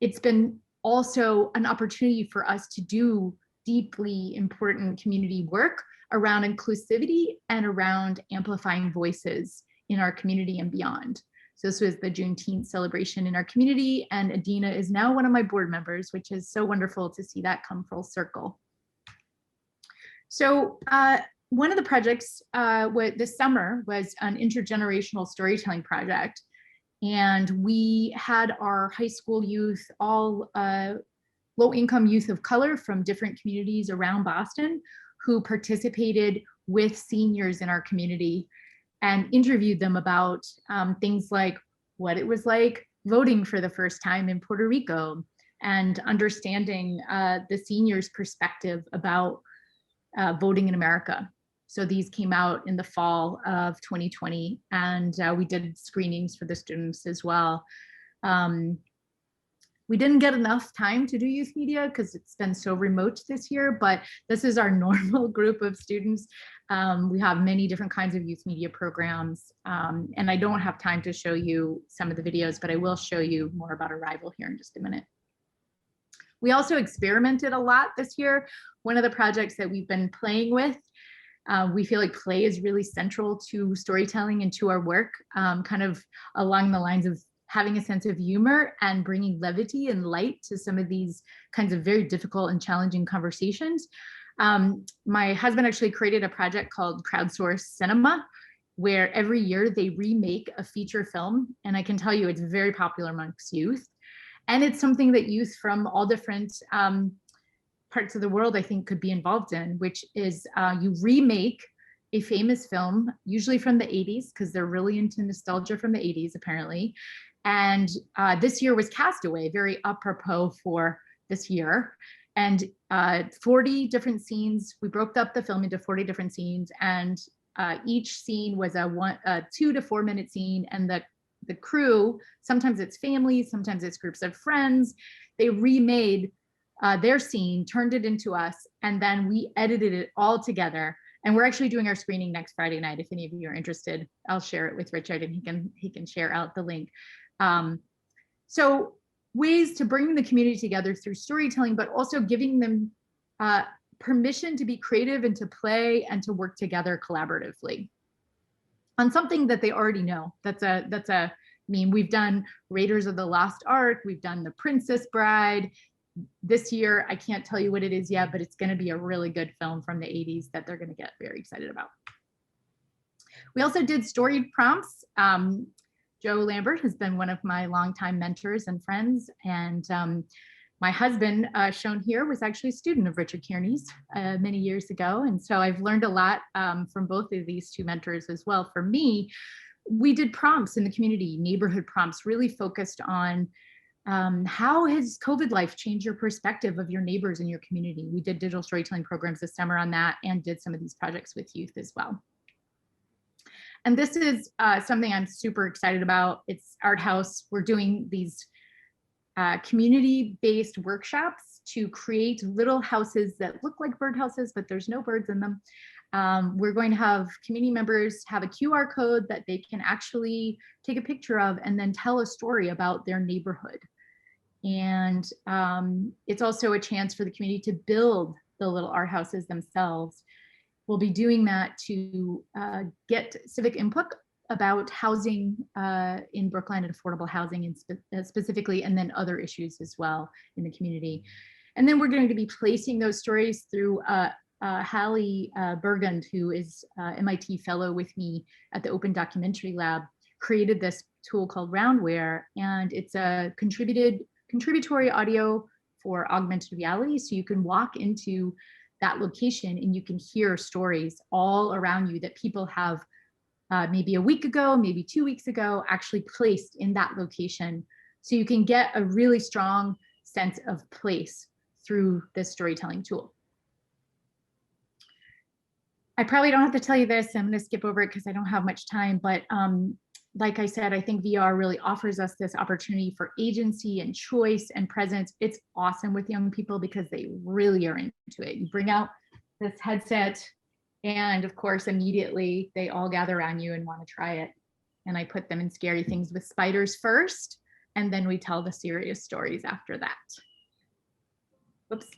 It's been also an opportunity for us to do deeply important community work around inclusivity and around amplifying voices in our community and beyond. So this was the Juneteenth celebration in our community, and Adina is now one of my board members, which is so wonderful to see that come full circle. So one of the projects this summer was an intergenerational storytelling project. And we had our high school youth, all low-income youth of color from different communities around Boston, who participated with seniors in our community and interviewed them about things like what it was like voting for the first time in Puerto Rico and understanding the seniors' perspective about voting in America. So these came out in the fall of 2020, and we did screenings for the students as well. We didn't get enough time to do youth media because it's been so remote this year, but this is our normal group of students. We have many different kinds of youth media programs, and I don't have time to show you some of the videos, but I will show you more about Arrival here in just a minute. We also experimented a lot this year. One of the projects that we've been playing with, we feel like play is really central to storytelling and to our work, kind of along the lines of having a sense of humor and bringing levity and light to some of these kinds of very difficult and challenging conversations. My husband actually created a project called Crowdsource Cinema, where every year they remake a feature film. And I can tell you it's very popular amongst youth. And it's something that youth from all different parts of the world, I think, could be involved in, which is you remake a famous film, usually from the 80s, because they're really into nostalgia from the 80s, apparently. And this year was Castaway, very apropos for this year. And 40 different scenes, we broke up the film into 40 different scenes, and each scene was a 2 to 4 minute scene. And the crew, sometimes it's families, sometimes it's groups of friends, they remade their scene, turned it into us, and then we edited it all together. And we're actually doing our screening next Friday night. If any of you are interested, I'll share it with Richard and he can share out the link. So ways to bring the community together through storytelling, but also giving them permission to be creative and to play and to work together collaboratively on something that they already know. I mean, we've done Raiders of the Lost Ark, we've done The Princess Bride. This year, I can't tell you what it is yet, but it's going to be a really good film from the 80s that they're going to get very excited about. We also did story prompts. Joe Lambert has been one of my longtime mentors and friends, and my husband, shown here, was actually a student of Richard Kearney's many years ago, and so I've learned a lot from both of these two mentors as well. For me, we did prompts in the community, neighborhood prompts, really focused on how has COVID life changed your perspective of your neighbors in your community? We did digital storytelling programs this summer on that and did some of these projects with youth as well. And this is something I'm super excited about. It's Art House. We're doing these community-based workshops to create little houses that look like birdhouses, but there's no birds in them. We're going to have community members have a QR code that they can actually take a picture of and then tell a story about their neighborhood. And it's also a chance for the community to build the little art houses themselves. We'll be doing that to get civic input about housing in Brookline and affordable housing specifically, and then other issues as well in the community. And then we're going to be placing those stories through Hallie Bergund, who is MIT fellow with me at the Open Documentary Lab, created this tool called Roundware, and it's a contributory audio for augmented reality. So you can walk into that location and you can hear stories all around you that people have maybe a week ago, maybe 2 weeks ago, actually placed in that location. So you can get a really strong sense of place through this storytelling tool. I probably don't have to tell you this. I'm going to skip over it because I don't have much time. But like I said, I think VR really offers us this opportunity for agency and choice and presence. It's awesome with young people because they really are into it. You bring out this headset, and of course, immediately they all gather around you and want to try it. And I put them in scary things with spiders first, and then we tell the serious stories after that. Whoops.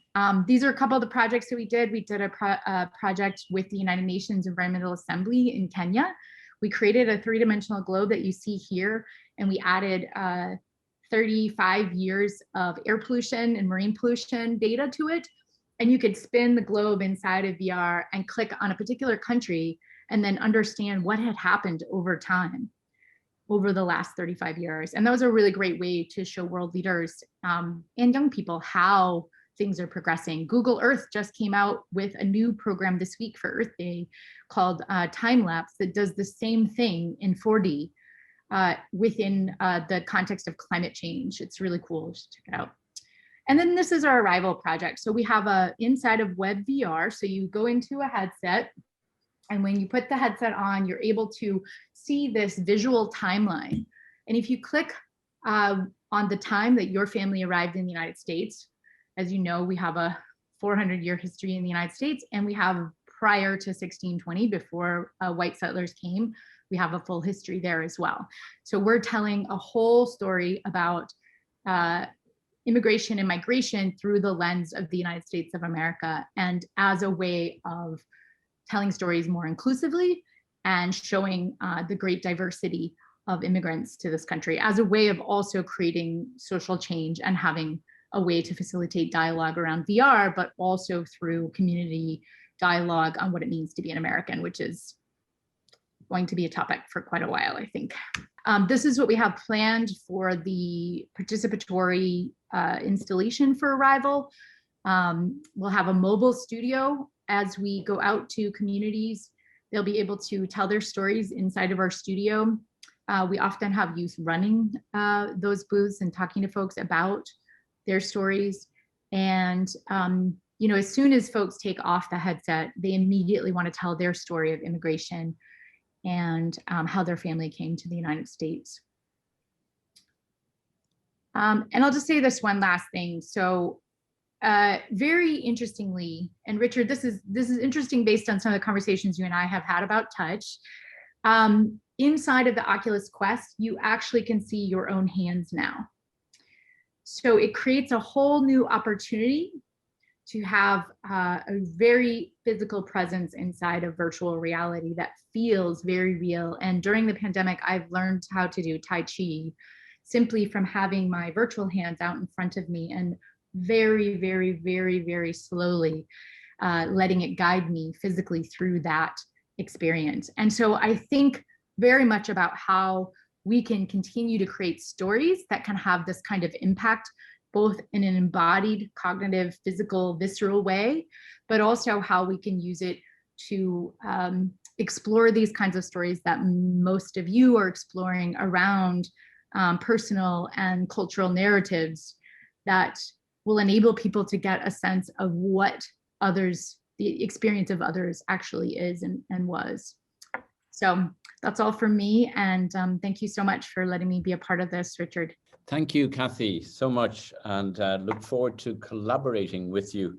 These are a couple of the projects that we did. We did a project with the United Nations Environmental Assembly in Kenya. We created a three-dimensional globe that you see here, and we added 35 years of air pollution and marine pollution data to it. And you could spin the globe inside of VR and click on a particular country and then understand what had happened over time, over the last 35 years. And that was a really great way to show world leaders and young people how things are progressing. Google Earth just came out with a new program this week for Earth Day called Time Lapse that does the same thing in 4D within the context of climate change. It's really cool. Just check it out. And then this is our Arrival project. So we have a inside of Web VR. So you go into a headset, and when you put the headset on, you're able to see this visual timeline. And if you click on the time that your family arrived in the United States, as you know, we have a 400-year history in the United States, and we have prior to 1620, before white settlers came, we have a full history there as well. So we're telling a whole story about immigration and migration through the lens of the United States of America, and as a way of telling stories more inclusively and showing the great diversity of immigrants to this country, as a way of also creating social change and having a way to facilitate dialogue around VR, but also through community dialogue on what it means to be an American, which is going to be a topic for quite a while, I think. This is what we have planned for the participatory installation for Arrival. We'll have a mobile studio as we go out to communities. They'll be able to tell their stories inside of our studio. We often have youth running those booths and talking to folks about their stories. And you know, as soon as folks take off the headset, they immediately want to tell their story of immigration and how their family came to the United States. And I'll just say this one last thing. So very interestingly, and Richard, this is interesting based on some of the conversations you and I have had about touch. Inside of the Oculus Quest, you actually can see your own hands now. So it creates a whole new opportunity to have a very physical presence inside of virtual reality that feels very real. And during the pandemic, I've learned how to do Tai Chi simply from having my virtual hands out in front of me and very, very, very, very slowly letting it guide me physically through that experience. And so I think very much about how we can continue to create stories that can have this kind of impact, both in an embodied, cognitive, physical, visceral way, but also how we can use it to explore these kinds of stories that most of you are exploring around personal and cultural narratives that will enable people to get a sense of what others, the experience of others actually is and was. So that's all from me. And thank you so much for letting me be a part of this, Richard. Thank you, Kathy, so much, and look forward to collaborating with you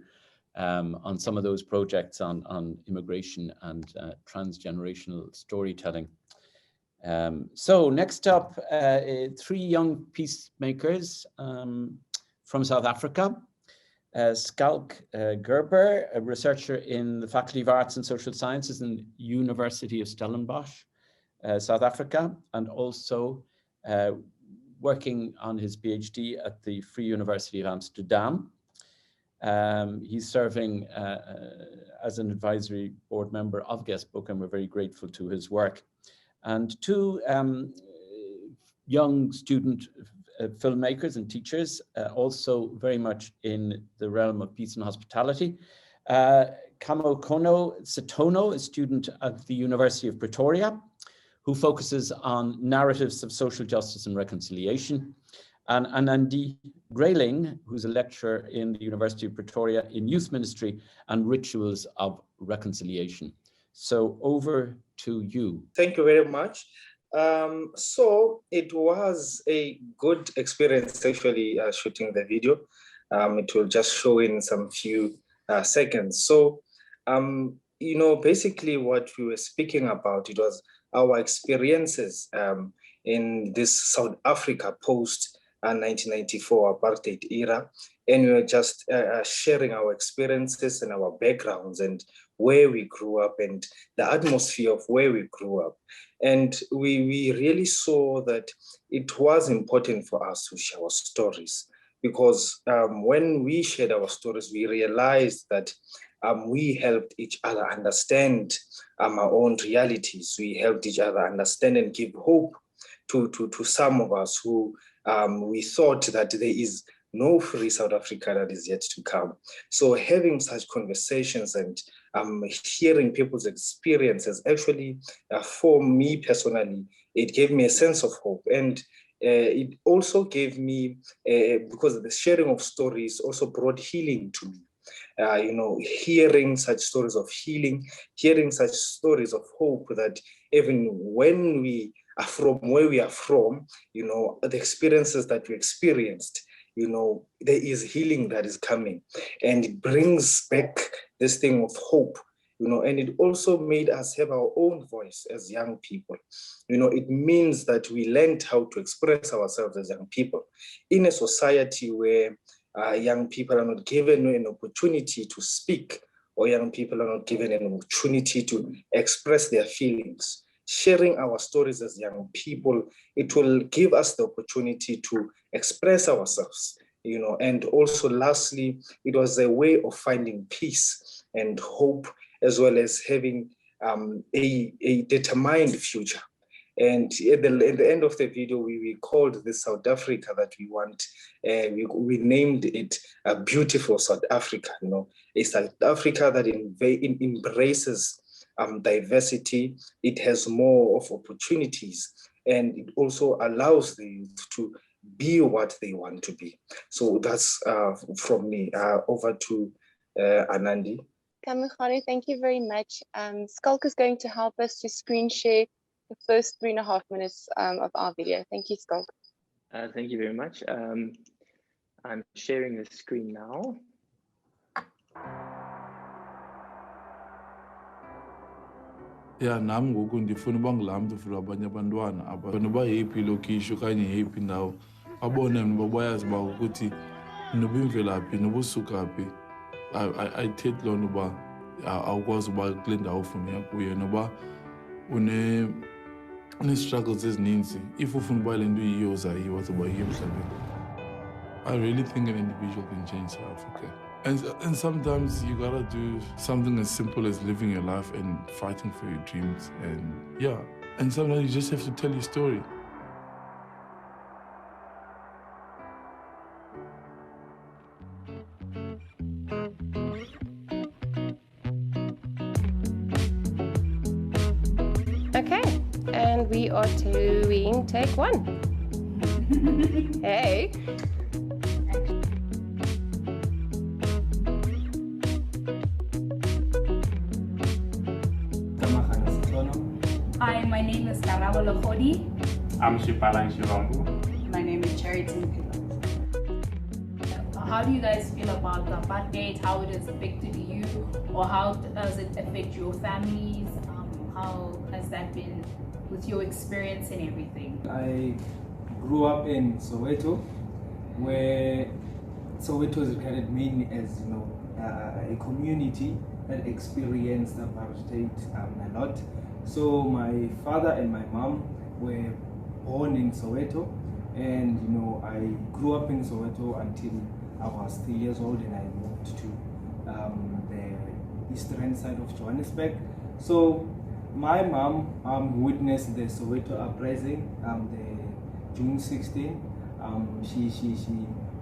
on some of those projects on immigration and transgenerational storytelling. So next up, 3 young peacemakers from South Africa. Schalk Gerber, a researcher in the Faculty of Arts and Social Sciences in University of Stellenbosch, South Africa, and also working on his PhD at the Free University of Amsterdam. He's serving as an advisory board member of Guestbook, and we're very grateful to his work. And 2 young student filmmakers and teachers, also very much in the realm of peace and hospitality. Kamokono Setono, a student at the University of Pretoria, who focuses on narratives of social justice and reconciliation. And Anandi Grayling, who's a lecturer in the University of Pretoria in youth ministry and rituals of reconciliation. So over to you. Thank you very much. So it was a good experience actually shooting the video. It will just show in some few seconds. So, you know, basically what we were speaking about, it was our experiences in this South Africa post 1994 apartheid era. And we were just sharing our experiences and our backgrounds and where we grew up and the atmosphere of where we grew up. And we really saw that it was important for us to share our stories, because when we shared our stories, we realized that we helped each other understand our own realities. We helped each other understand and give hope to some of us who we thought that there is no free South Africa that is yet to come. So having such conversations and hearing people's experiences, actually, for me personally, it gave me a sense of hope. And it also gave me, because the sharing of stories also brought healing to me. You know, hearing such stories of healing, hearing such stories of hope, that even when we are from where we are from, you know, the experiences that we experienced, you know, there is healing that is coming, and it brings back this thing of hope, you know, and it also made us have our own voice as young people. You know, it means that we learned how to express ourselves as young people in a society where young people are not given an opportunity to speak, or young people are not given an opportunity to express their feelings. Sharing our stories as young people, it will give us the opportunity to express ourselves, you know. And also lastly, it was a way of finding peace and hope, as well as having a determined future. And at the end of the video, we called this South Africa that we want, we named it a beautiful South Africa, you know, a South Africa that embraces diversity. It has more of opportunities, and it also allows the youth to be what they want to be. So that's from me. Over to Anandi. Kamukhani, thank you very much. Skulk is going to help us to screen share the first 3.5 minutes of our video. Thank you, Skulk. Thank you very much. I'm sharing the screen now. Ya nami ngoku ndifuna uba ngilaa mntu for abanye abantwana noba yeyiphi ilokishi okanye yeyiphi indawo abone mna bayazi uba ukuthi noba imvelaphi noba usuka phi ayithethi loo nto uba awukwazi uba kule ndawo ufuna uya kuyo noba une-struggles ezininzi. If ufuna uba le nto iyiyo uzayiwa uzoba yiyo emhlabeni. I really think an individual can change South Africa. And sometimes you gotta do something as simple as living your life and fighting for your dreams. And yeah, and sometimes you just have to tell your story. Okay, and we are doing take one. Hey. Hi, my name is Karabo Lokhodi. I'm Shipalang Shivambu. My name is Charity Mpilo. How do you guys feel about the apartheid? How it has affected you, or how does it affect your families? How has that been with your experience and everything? I grew up in Soweto, where Soweto is regarded mainly as, you know, a community that experienced apartheid a lot. So my father and my mom were born in Soweto, and you know, I grew up in Soweto until I was 3 years old, and I moved to the eastern side of Johannesburg. So my mom witnessed the Soweto uprising, the June 16. She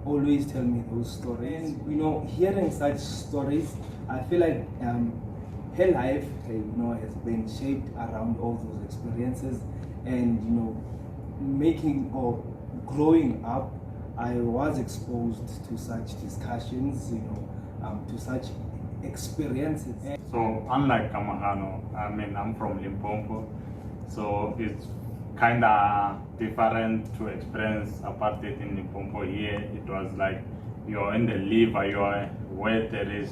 always tell me those stories. And, you know, hearing such stories, I feel like her life, you know, has been shaped around all those experiences. And, you know, making or growing up, I was exposed to such discussions, you know, to such experiences. So unlike Kamahano, I mean, I'm from Limpopo, so it's kind of different to experience apartheid in Limpopo. Here, it was like you're in the liver, you're where there is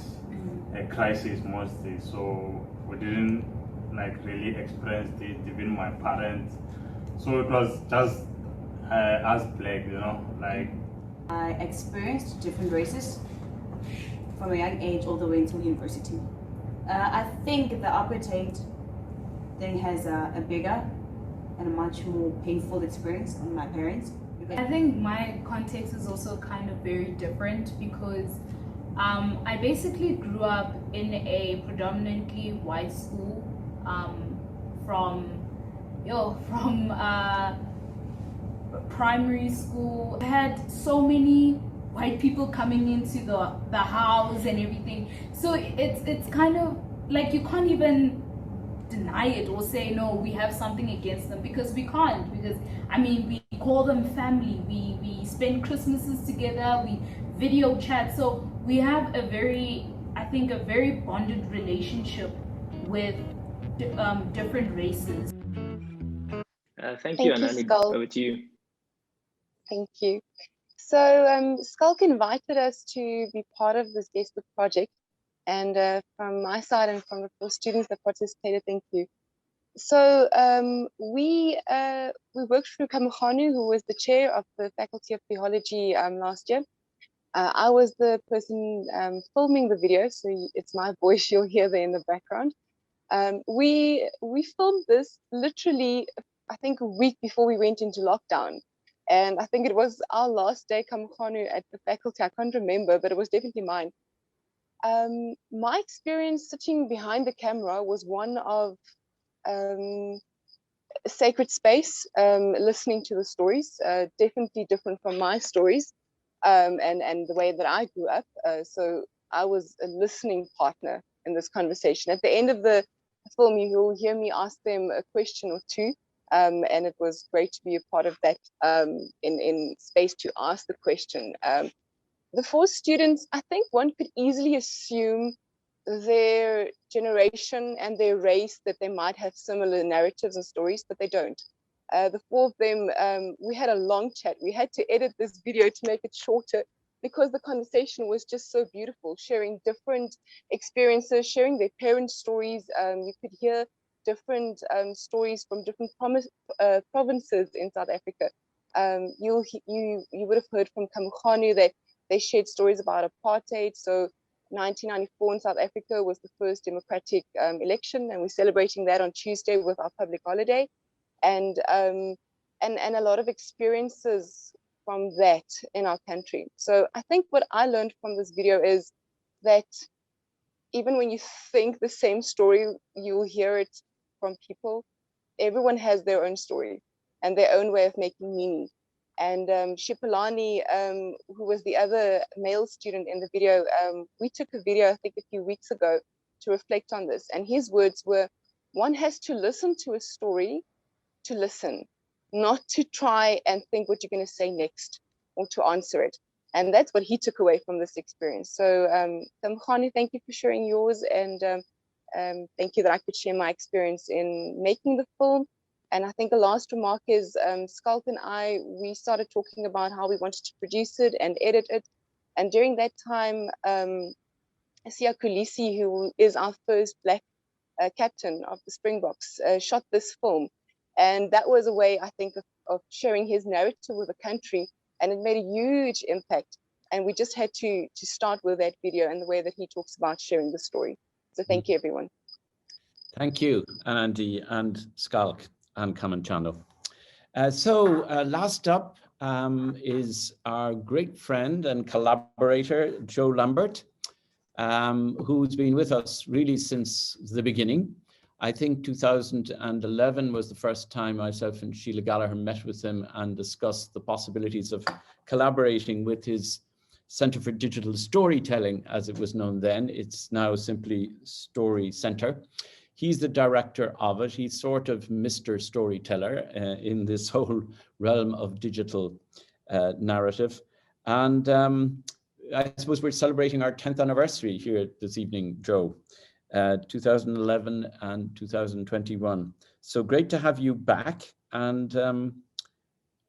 a crisis mostly. So we didn't like really experience it, even my parents. So it was just as black, you know, like. I experienced different races from a young age all the way until university. I think the apartheid thing has a bigger and a much more painful experience on my parents. I think my context is also kind of very different because I basically grew up in a predominantly white school from primary school. I had so many white people coming into the house and everything. So it's kind of like you can't even deny it or say no, we have something against them, because we can't. Because I mean, we call them family. We spend Christmases together. We video chat. So we have a very bonded relationship with different races. Thank you, Anani. Skull. Over to you. Thank you. So Skulk invited us to be part of this Guestbook project, and from my side and from the students that participated, thank you. So we worked through Kamukhanu, who was the chair of the Faculty of Theology last year. I was the person filming the video, so it's my voice you'll hear there in the background. We filmed this literally, I think, a week before we went into lockdown. And I think it was our last day Kamukhanu at the faculty. I can't remember, but it was definitely mine. My experience sitting behind the camera was one of sacred space, listening to the stories, definitely different from my stories and the way that I grew up. So I was a listening partner in this conversation. At the end of the film, you will hear me ask them a question or two. And it was great to be a part of that in space to ask the question. The 4 students, I think one could easily assume their generation and their race that they might have similar narratives and stories, but they don't. The 4 of them, we had a long chat. We had to edit this video to make it shorter because the conversation was just so beautiful, sharing different experiences, sharing their parents' stories. You could hear different stories from different provinces in South Africa. You would have heard from Kamukhanu that they shared stories about apartheid. So 1994 in South Africa was the first democratic election, and we're celebrating that on Tuesday with our public holiday. And a lot of experiences from that in our country. So I think what I learned from this video is that even when you think the same story, you'll hear it from people. Everyone has their own story and their own way of making meaning. And Shipalani, who was the other male student in the video, we took a video, I think a few weeks ago, to reflect on this. And his words were, one has to listen to a story to listen, not to try and think what you're going to say next or to answer it. And that's what he took away from this experience. So Kamukhanu, thank you for sharing yours, and thank you that I could share my experience in making the film. And I think the last remark is Skulk and I, we started talking about how we wanted to produce it and edit it. And during that time, Siya Kulisi, who is our first Black captain of the Springboks, shot this film. And that was a way, I think, of sharing his narrative with the country. And it made a huge impact. And we just had to start with that video and the way that he talks about sharing the story. So thank you, everyone. Thank you, Anandi and Skulk and Kamanchano. So last up is our great friend and collaborator, Joe Lambert, who's been with us really since the beginning. I think 2011 was the first time myself and Sheila Gallagher met with him and discussed the possibilities of collaborating with his Centre for Digital Storytelling, as it was known then. It's now simply Story Centre. He's the director of it. He's sort of Mr. Storyteller in this whole realm of digital narrative. And I suppose we're celebrating our 10th anniversary here this evening, Joe, 2011 and 2021. So great to have you back, and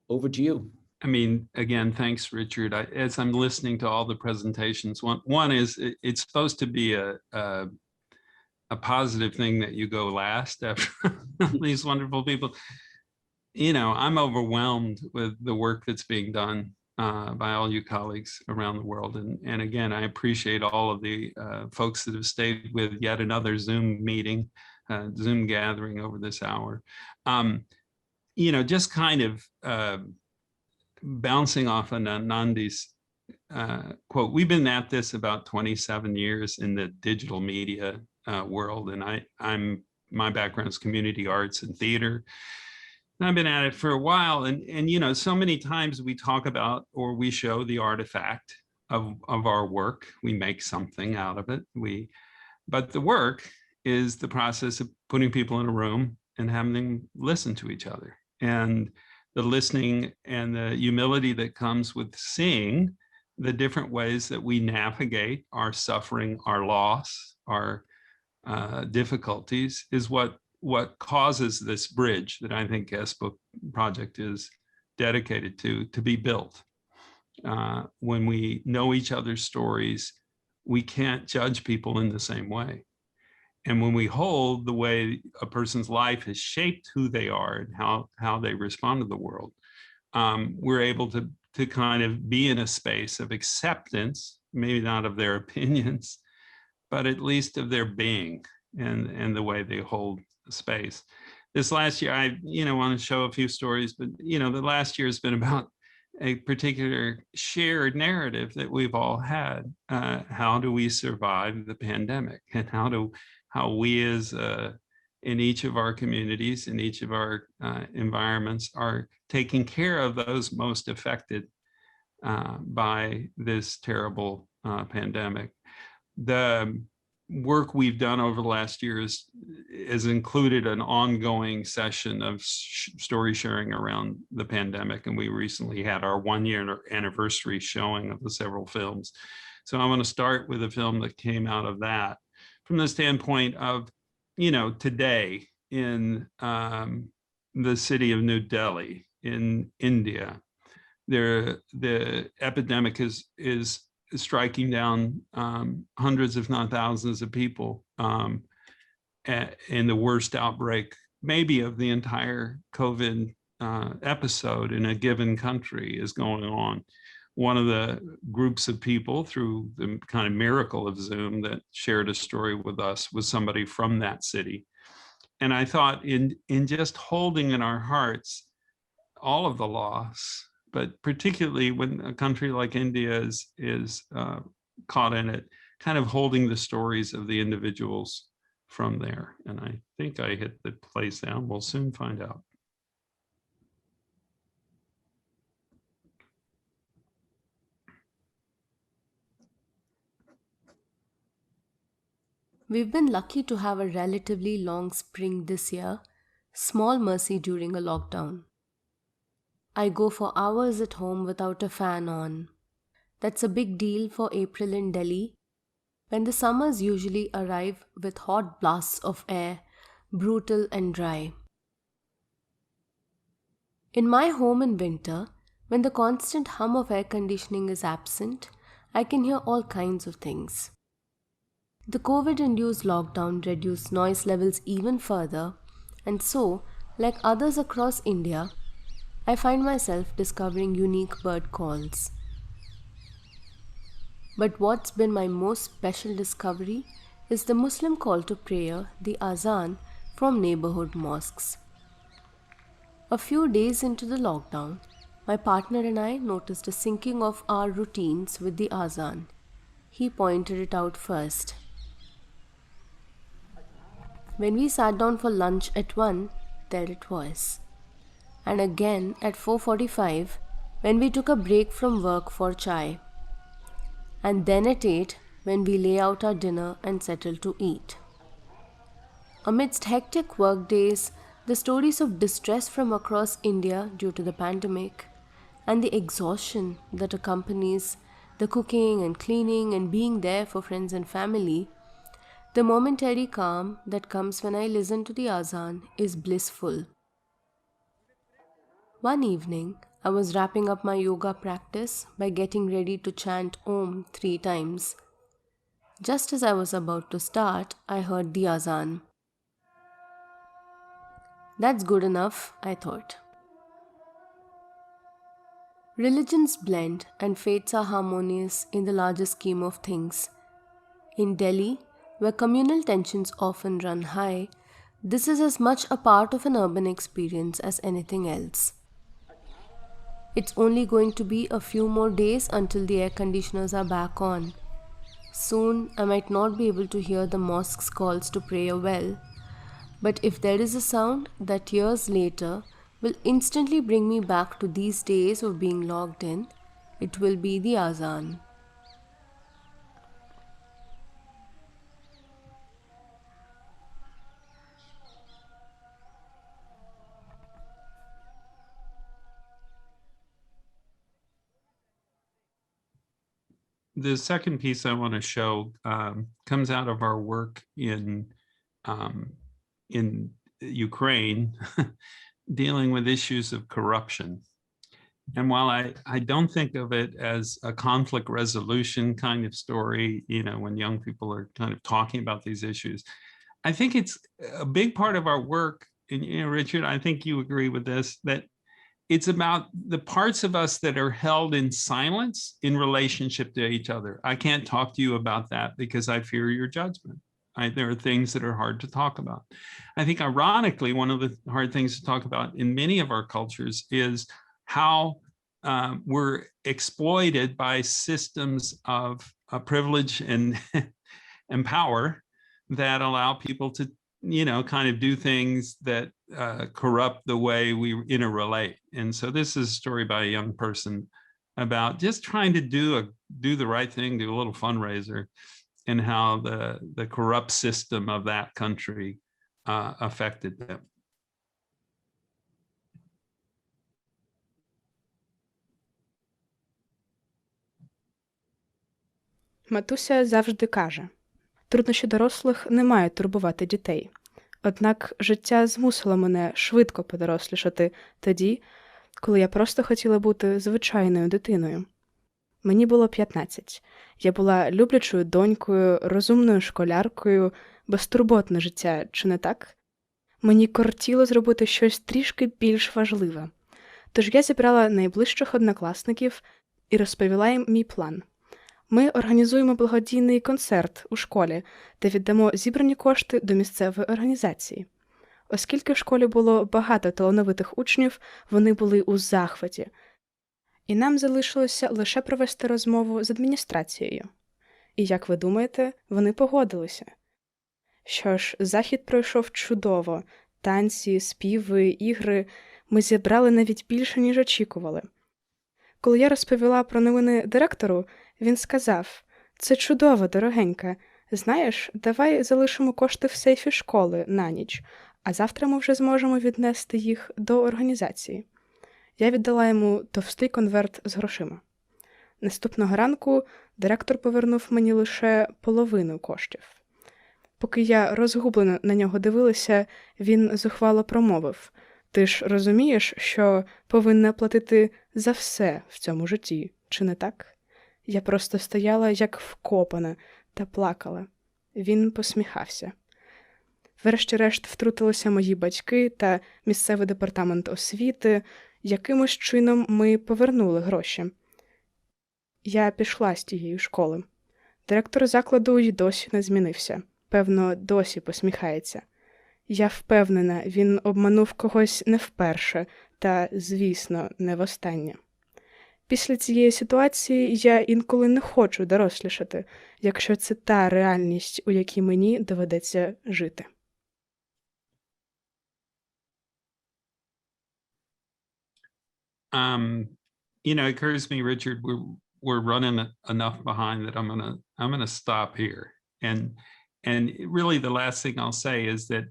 over to you. I mean, again, thanks, Richard. As I'm listening to all the presentations, one is it's supposed to be a positive thing that you go last after these wonderful people. You know, I'm overwhelmed with the work that's being done by all you colleagues around the world. And again, I appreciate all of the folks that have stayed with yet another Zoom meeting, Zoom gathering over this hour. You know, just kind of bouncing off of Nandi's quote, we've been at this about 27 years in the digital media world. And my background is community arts and theater. And I've been at it for a while, and you know, so many times we talk about or we show the artifact of our work. We make something out of it. But the work is the process of putting people in a room and having them listen to each other. And the listening and the humility that comes with seeing the different ways that we navigate our suffering, our loss, our difficulties is what causes this bridge that I think Guestbook Project is dedicated to be built. When we know each other's stories, we can't judge people in the same way. And when we hold the way a person's life has shaped who they are and how they respond to the world, we're able to kind of be in a space of acceptance, maybe not of their opinions, but at least of their being and the way they hold space. This last year, I want to show a few stories, but the last year has been about a particular shared narrative that we've all had. How do we survive the pandemic, and how we as in each of our communities, in each of our environments, are taking care of those most affected by this terrible pandemic. The work we've done over the last year has included an ongoing session of story sharing around the pandemic, and we recently had our 1-year anniversary showing of the several films. So I want to start with a film that came out of that from the standpoint of, today in the city of New Delhi in India, the epidemic is striking down hundreds, if not thousands of people in the worst outbreak, maybe of the entire COVID episode in a given country is going on. One of the groups of people, through the kind of miracle of Zoom, that shared a story with us was somebody from that city. And I thought in just holding in our hearts all of the loss, but particularly when a country like India is caught in it, kind of holding the stories of the individuals from there. And I think I hit the play sound. We'll soon find out. We've been lucky to have a relatively long spring this year, small mercy during a lockdown. I go for hours at home without a fan on. That's a big deal for April in Delhi, when the summers usually arrive with hot blasts of air, brutal and dry. In my home in winter, when the constant hum of air conditioning is absent, I can hear all kinds of things. The COVID-induced lockdown reduced noise levels even further, and so, like others across India, I find myself discovering unique bird calls. But what's been my most special discovery is the Muslim call to prayer, the azan, from neighborhood mosques. A few days into the lockdown, my partner and I noticed a syncing of our routines with the azan. He pointed it out first. When we sat down for lunch at 1, there it was. And again at 4:45 when we took a break from work for chai. And then at 8 when we lay out our dinner and settle to eat. Amidst hectic work days, the stories of distress from across India due to the pandemic and the exhaustion that accompanies the cooking and cleaning and being there for friends and family, the momentary calm that comes when I listen to the azan is blissful. One evening, I was wrapping up my yoga practice by getting ready to chant Om 3 times. Just as I was about to start, I heard the azan. That's good enough, I thought. Religions blend and fates are harmonious in the larger scheme of things. In Delhi, where communal tensions often run high, this is as much a part of an urban experience as anything else. It's only going to be a few more days until the air conditioners are back on. Soon, I might not be able to hear the mosque's calls to prayer well, but if there is a sound that years later will instantly bring me back to these days of being logged in, it will be the azan. The second piece I want to show comes out of our work in Ukraine, dealing with issues of corruption. And while I don't think of it as a conflict resolution kind of story, when young people are kind of talking about these issues, I think it's a big part of our work. And Richard, I think you agree with this, that it's about the parts of us that are held in silence in relationship to each other. I can't talk to you about that because I fear your judgment. There are things that are hard to talk about. I think ironically, one of the hard things to talk about in many of our cultures is how we're exploited by systems of privilege and and power that allow people to kind of do things that corrupt the way we interrelate. And so this is a story by a young person about just trying to do the right thing, do a little fundraiser, and how the corrupt system of that country affected them. Матуся завжди каже, труднощі дорослих не мають турбувати дітей. Однак життя змусило мене швидко подорослішати тоді, коли я просто хотіла бути звичайною дитиною. Мені було 15. Я була люблячою донькою, розумною школяркою, безтурботне життя, чи не так? Мені кортіло зробити щось трішки більш важливе. Тож я зібрала найближчих однокласників і розповіла їм мій план. Ми організуємо благодійний концерт у школі, де віддамо зібрані кошти до місцевої організації. Оскільки в школі було багато талановитих учнів, вони були у захваті. І нам залишилося лише провести розмову з адміністрацією. І, як ви думаєте, вони погодилися. Що ж, захід пройшов чудово. Танці, співи, ігри. Ми зібрали навіть більше, ніж очікували. Коли я розповіла про новини директору, він сказав: «Це чудово, дорогенька. Знаєш, давай залишимо кошти в сейфі школи на ніч, а завтра ми вже зможемо віднести їх до організації». Я віддала йому товстий конверт з грошима. Наступного ранку директор повернув мені лише половину коштів. Поки я розгублено на нього дивилася, він зухвало промовив: «Ти ж розумієш, що повинна платити за все в цьому житті, чи не так?» Я просто стояла як вкопана та плакала. Він посміхався. Врешті-решт втрутилися мої батьки та місцевий департамент освіти. Якимось чином ми повернули гроші. Я пішла з тієї школи. Директор закладу й досі не змінився. Певно, досі посміхається. Я впевнена, він обманув когось не вперше та, звісно, не востаннє. Після цієї ситуації я інколи не хочу дорослішати, якщо це та реальність, у якій мені доведеться жити. You know, it occurs to me, Richard, we're running enough behind that I'm gonna stop here. And really the last thing I'll say is that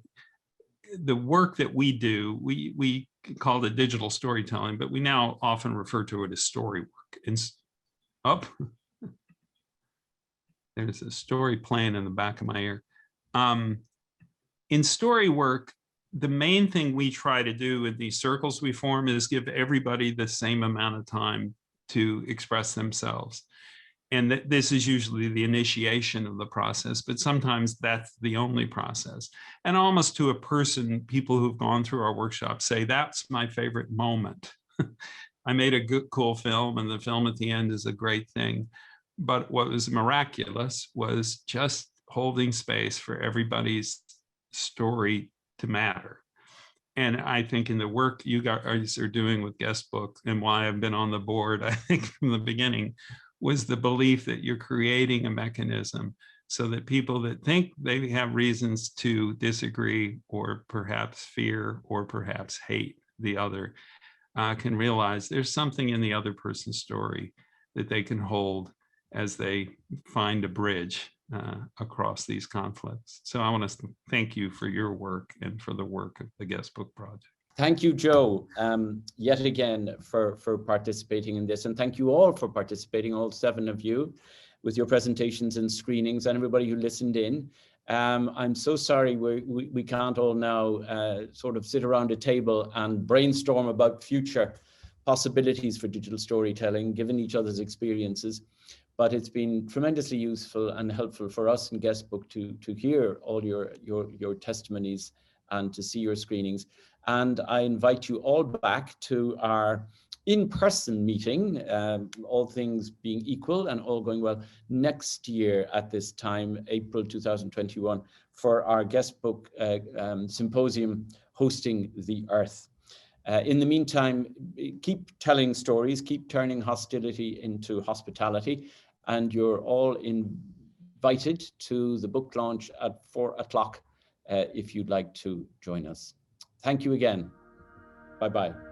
the work that we do, we call it digital storytelling, but we now often refer to it as story work. And there's a story playing in the back of my ear. In story work, the main thing we try to do with these circles we form is give everybody the same amount of time to express themselves. And this is usually the initiation of the process, but sometimes that's the only process. And almost to a person, people who've gone through our workshop say, that's my favorite moment. I made a good, cool film, and the film at the end is a great thing. But what was miraculous was just holding space for everybody's story to matter. And I think in the work you guys are doing with Guestbook, and why I've been on the board, I think from the beginning, was the belief that you're creating a mechanism so that people that think they have reasons to disagree or perhaps fear or perhaps hate the other can realize there's something in the other person's story that they can hold as they find a bridge across these conflicts. So I want to thank you for your work and for the work of the Guestbook Project. Thank you, Joe, yet again for participating in this. And thank you all for participating, all 7 of you, with your presentations and screenings, and everybody who listened in. I'm so sorry we can't all now sort of sit around a table and brainstorm about future possibilities for digital storytelling, given each other's experiences. But it's been tremendously useful and helpful for us in Guestbook to hear all your testimonies and to see your screenings. And I invite you all back to our in-person meeting, all things being equal and all going well, next year at this time, April 2021, for our Guestbook Symposium hosting the Earth. In the meantime, keep telling stories, keep turning hostility into hospitality, and you're all invited to the book launch at 4 o'clock if you'd like to join us. Thank you again. Bye-bye.